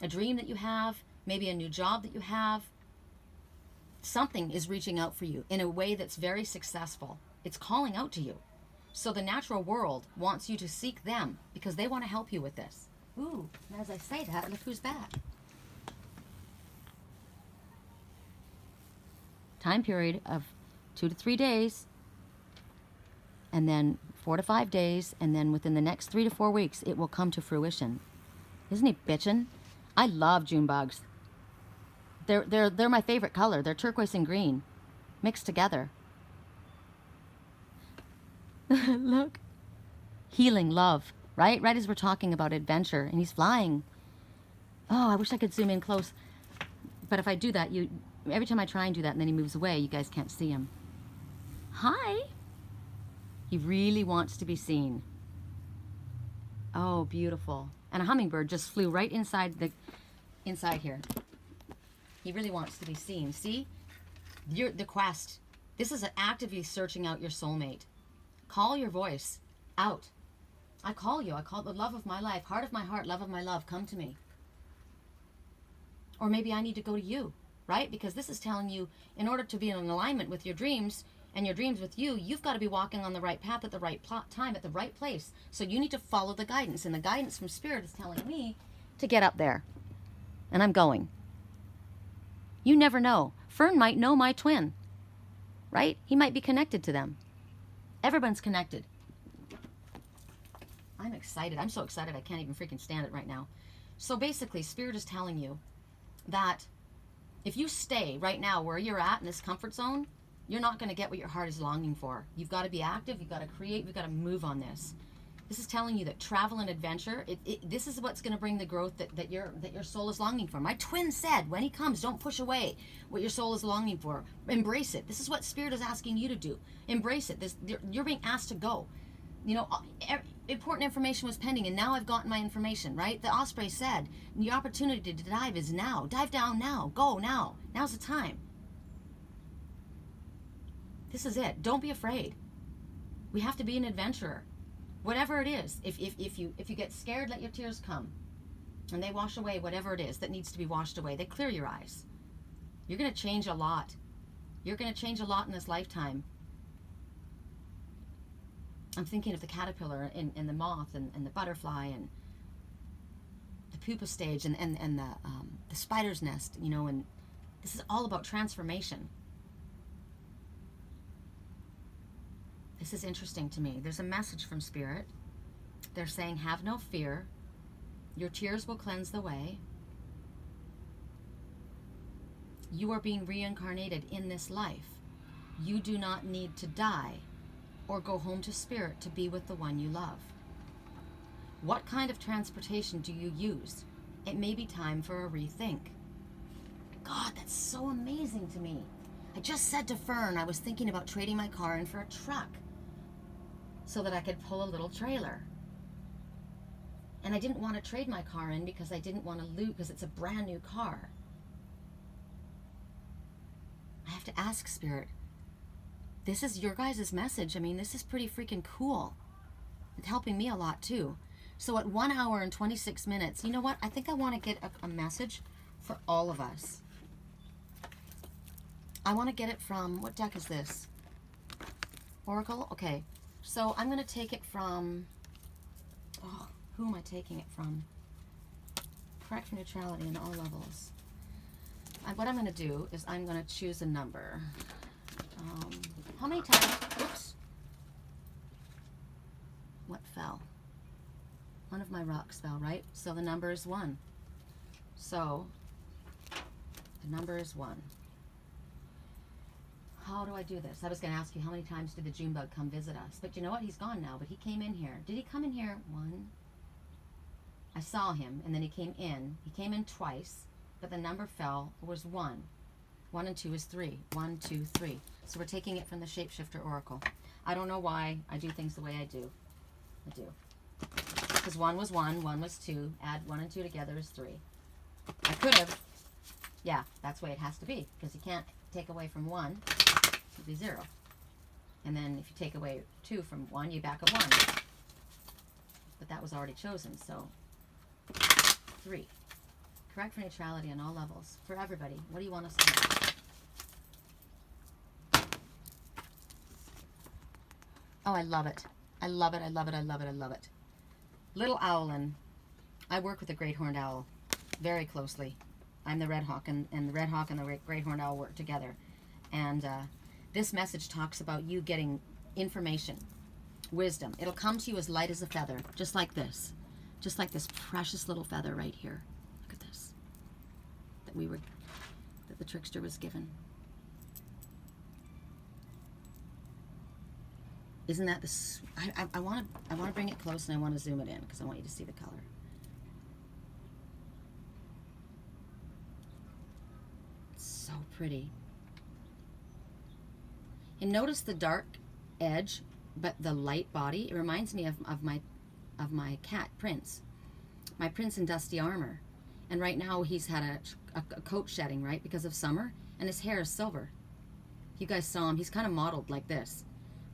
A dream that you have, maybe a new job that you have. Something is reaching out for you in a way that's very successful. It's calling out to you. So the natural world wants you to seek them because they want to help you with this. Ooh, and as I say that, look who's back. Time period of 2 to 3 days, and then 4 to 5 days, and then within the next 3 to 4 weeks, it will come to fruition. Isn't he bitchin'? I love June bugs. They're my favorite color. They're turquoise and green, mixed together. Look, healing, love, right? Right as we're talking about adventure, and he's flying. Oh, I wish I could zoom in close, but if I do that, every time I try and do that, and then he moves away, you guys can't see him. Hi. He really wants to be seen. Oh, beautiful. And a hummingbird just flew right inside here. He really wants to be seen. See? The quest. This is actively searching out your soulmate. Call your voice out. I call you. I call the love of my life, heart of my heart, love of my love. Come to me. Or maybe I need to go to you, right? Because this is telling you, in order to be in alignment with your dreams, and your dreams with you, you've got to be walking on the right path at the right time, at the right place. So you need to follow the guidance. And the guidance from Spirit is telling me to get up there. And I'm going. You never know. Fern might know my twin, right? He might be connected to them. Everyone's connected. I'm excited. I'm so excited I can't even freaking stand it right now. So basically, Spirit is telling you that if you stay right now where you're at in this comfort zone, you're not going to get what your heart is longing for. You've got to be active. You've got to create. You've got to move on this. This is telling you that travel and adventure, this is what's going to bring the growth that your soul is longing for. My twin said, when he comes, don't push away what your soul is longing for. Embrace it. This is what Spirit is asking you to do. Embrace it. You're being asked to go. You know, important information was pending, and now I've gotten my information, right? The Osprey said, the opportunity to dive is now. Dive down now. Go now. Now's the time. This is it. Don't be afraid. We have to be an adventurer. Whatever it is, if you get scared, let your tears come. And they wash away whatever it is that needs to be washed away. They clear your eyes. You're going to change a lot. You're going to change a lot in this lifetime. I'm thinking of the caterpillar and the moth and the butterfly and the pupa stage and the spider's nest, you know, and this is all about transformation. This is interesting to me. There's a message from Spirit. They're saying, have no fear. Your tears will cleanse the way. You are being reincarnated in this life. You do not need to die or go home to Spirit to be with the one you love. What kind of transportation do you use? It may be time for a rethink. God, that's so amazing to me. I just said to Fern I was thinking about trading my car in for a truck so that I could pull a little trailer. And I didn't want to trade my car in because I didn't want to lose, because it's a brand new car. I have to ask Spirit, this is your guys' message. I mean, this is pretty freaking cool. It's helping me a lot too. So at 1 hour and 26 minutes, you know what? I think I want to get a message for all of us. I want to get it from, what deck is this? Oracle? Okay. So I'm going to take it from, who am I taking it from? Correct for neutrality in all levels. What I'm going to do is I'm going to choose a number. How many times? Oops. What fell? One of my rocks fell, right? So the number is 1. So the number is 1. How do I do this? I was going to ask you, how many times did the June bug come visit us? But you know what? He's gone now, but he came in here. Did he come in here? 1. I saw him, and then he came in. He came in twice, but the number fell. It was 1. 1 and 2 is 3. 1, 2, 3. So we're taking it from the Shapeshifter Oracle. I don't know why I do things the way I do. I do. Because 1 was 1, 1 was 2. Add 1 and 2 together is 3. I could have. Yeah, that's the way it has to be. Because you can't take away from 1. It'd be 0. And then if you take away 2 from 1, you back up 1. But that was already chosen, so 3. Correct for neutrality on all levels. For everybody. What do you want us to know? Oh, I love it. I love it, I love it, I love it, I love it. Little Owlyn. I work with the great horned owl very closely. I'm the red hawk, and the red hawk and the great horned owl work together. And this message talks about you getting information, wisdom. It'll come to you as light as a feather, just like this. Just like this precious little feather right here. Look at this. That the Trickster was given. Isn't that the... I want to bring it close, and I want to zoom it in because I want you to see the color. It's so pretty. And notice the dark edge, but the light body. It reminds me of my cat, Prince. My Prince in dusty armor. And right now he's had a coat shedding, right, because of summer, and his hair is silver. You guys saw him. He's kind of modeled like this.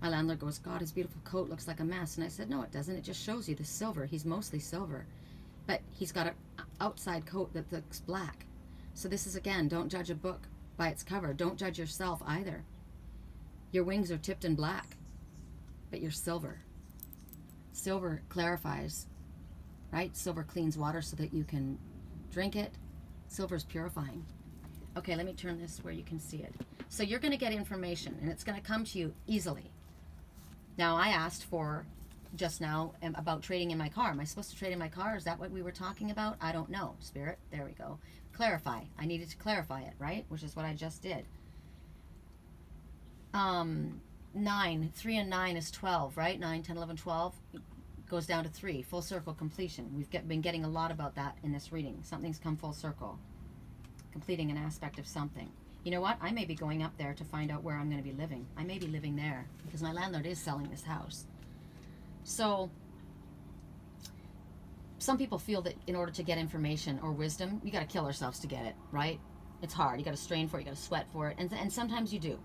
My landlord goes, God, his beautiful coat looks like a mess. And I said, no, it doesn't. It just shows you the silver. He's mostly silver. But he's got an outside coat that looks black. So this is, again, don't judge a book by its cover. Don't judge yourself either. Your wings are tipped in black, but you're silver. Silver clarifies, right? Silver cleans water so that you can drink it. Silver is purifying. Okay, let me turn this where you can see it. So you're going to get information, and it's going to come to you easily. Now, I asked for just now about trading in my car. Am I supposed to trade in my car? Is that what we were talking about? I don't know, Spirit. There we go. Clarify. I needed to clarify it, right? Which is what I just did. 9, 3 and 9 is 12, right? 9, 10, 11, 12 goes down to 3. Full circle completion. We've been getting a lot about that in this reading. Something's come full circle. Completing an aspect of something. You know what? I may be going up there to find out where I'm going to be living. I may be living there because my landlord is selling this house. So some people feel that in order to get information or wisdom, you got to kill ourselves to get it, right? It's hard. You got to strain for it. You got to sweat for it. And sometimes you do.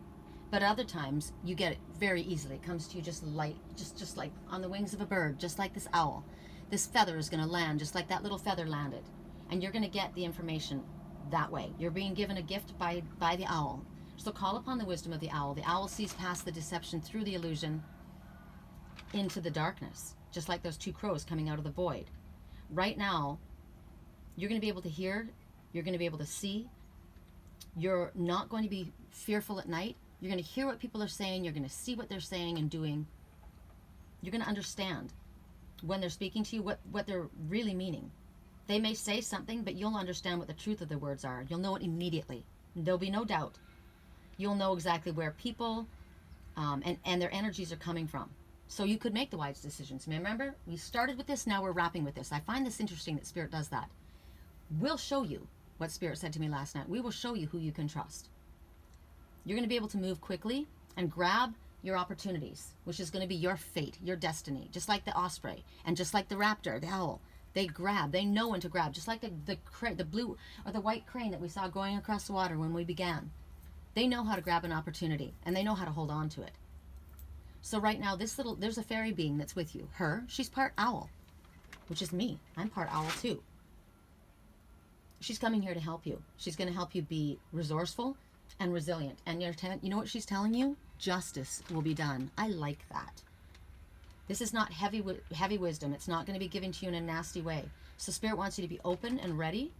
But other times you get it very easily. It comes to you just light, just like on the wings of a bird, just like this owl. This feather is going to land just like that little feather landed. And you're going to get the information that way. You're being given a gift by the owl. So call upon the wisdom of the owl. The owl sees past the deception through the illusion into the darkness, just like those two crows coming out of the void. Right now, you're going to be able to hear. You're going to be able to see. You're not going to be fearful at night. You're going to hear what people are saying. You're going to see what they're saying and doing. You're going to understand when they're speaking to you what they're really meaning. They may say something, but you'll understand what the truth of the words are. You'll know it immediately. There'll be no doubt. You'll know exactly where people and their energies are coming from. So you could make the wise decisions. Remember, we started with this, now we're wrapping with this. I find this interesting that Spirit does that. We'll show you what Spirit said to me last night. We will show you who you can trust. You're going to be able to move quickly and grab your opportunities, which is going to be your fate, your destiny, just like the osprey and just like the raptor, the owl. They grab, they know when to grab, just like the blue or the white crane that we saw going across the water when we began. They know how to grab an opportunity and they know how to hold on to it. So right now, there's a fairy being that's with you. She's part owl, which is me. I'm part owl too. She's coming here to help you. She's going to help you be resourceful and resilient. And you know what she's telling you? Justice will be done. I like that. This is not heavy wisdom. It's not going to be given to you in a nasty way. So Spirit wants you to be open and ready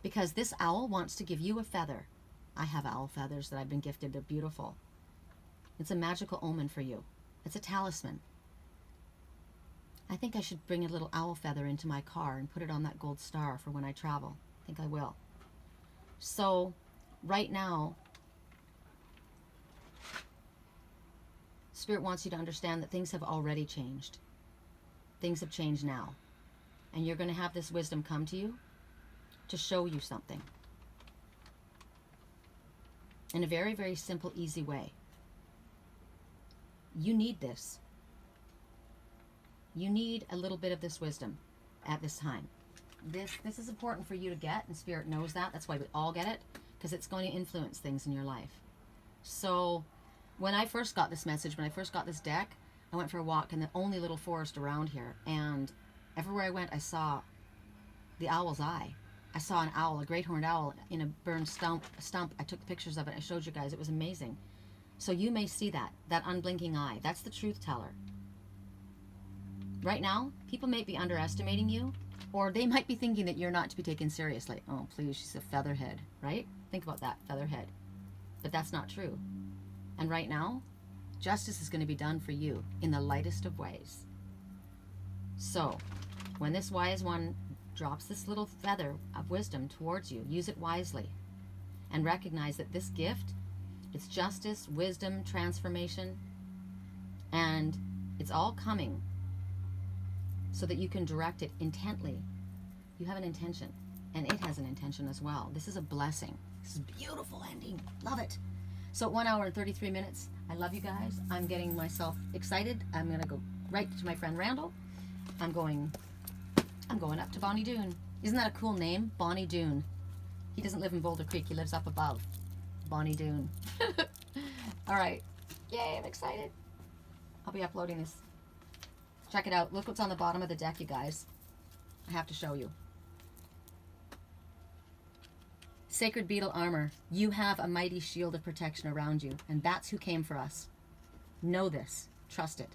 because this owl wants to give you a feather. I have owl feathers that I've been gifted. They're beautiful. It's a magical omen for you. It's a talisman. I think I should bring a little owl feather into my car and put it on that gold star for when I travel. I think I will. So right now, Spirit wants you to understand that things have already changed. Things have changed now. And you're going to have this wisdom come to you to show you something. In a very, very simple, easy way. You need this. You need a little bit of this wisdom at this time. This is important for you to get, and Spirit knows that. That's why we all get it, because it's going to influence things in your life. So when I first got this message, when I first got this deck, I went for a walk in the only little forest around here, and everywhere I went, I saw the owl's eye. I saw an owl, a great horned owl, in a burned stump. I took pictures of it. I showed you guys. It was amazing. So you may see that unblinking eye. That's the truth teller. Right now, people may be underestimating you, or they might be thinking that you're not to be taken seriously. Oh, please, she's a featherhead, right? Think about that, featherhead. But that's not true. And right now, justice is going to be done for you in the lightest of ways. So, when this wise one drops this little feather of wisdom towards you, use it wisely. And recognize that this gift, it's justice, wisdom, transformation, and it's all coming so that you can direct it intently. You have an intention, and it has an intention as well. This is a blessing. This is a beautiful ending. Love it. So at 1 hour and 33 minutes, I love you guys. I'm getting myself excited. I'm going to go right to my friend Randall. I'm going up to Bonnie Doon. Isn't that a cool name? Bonnie Doon. He doesn't live in Boulder Creek. He lives up above. Bonnie Doon. All right. Yay, I'm excited. I'll be uploading this. Check it out. Look what's on the bottom of the deck, you guys. I have to show you. Sacred Beetle armor. You have a mighty shield of protection around you, and that's who came for us. Know this. Trust it.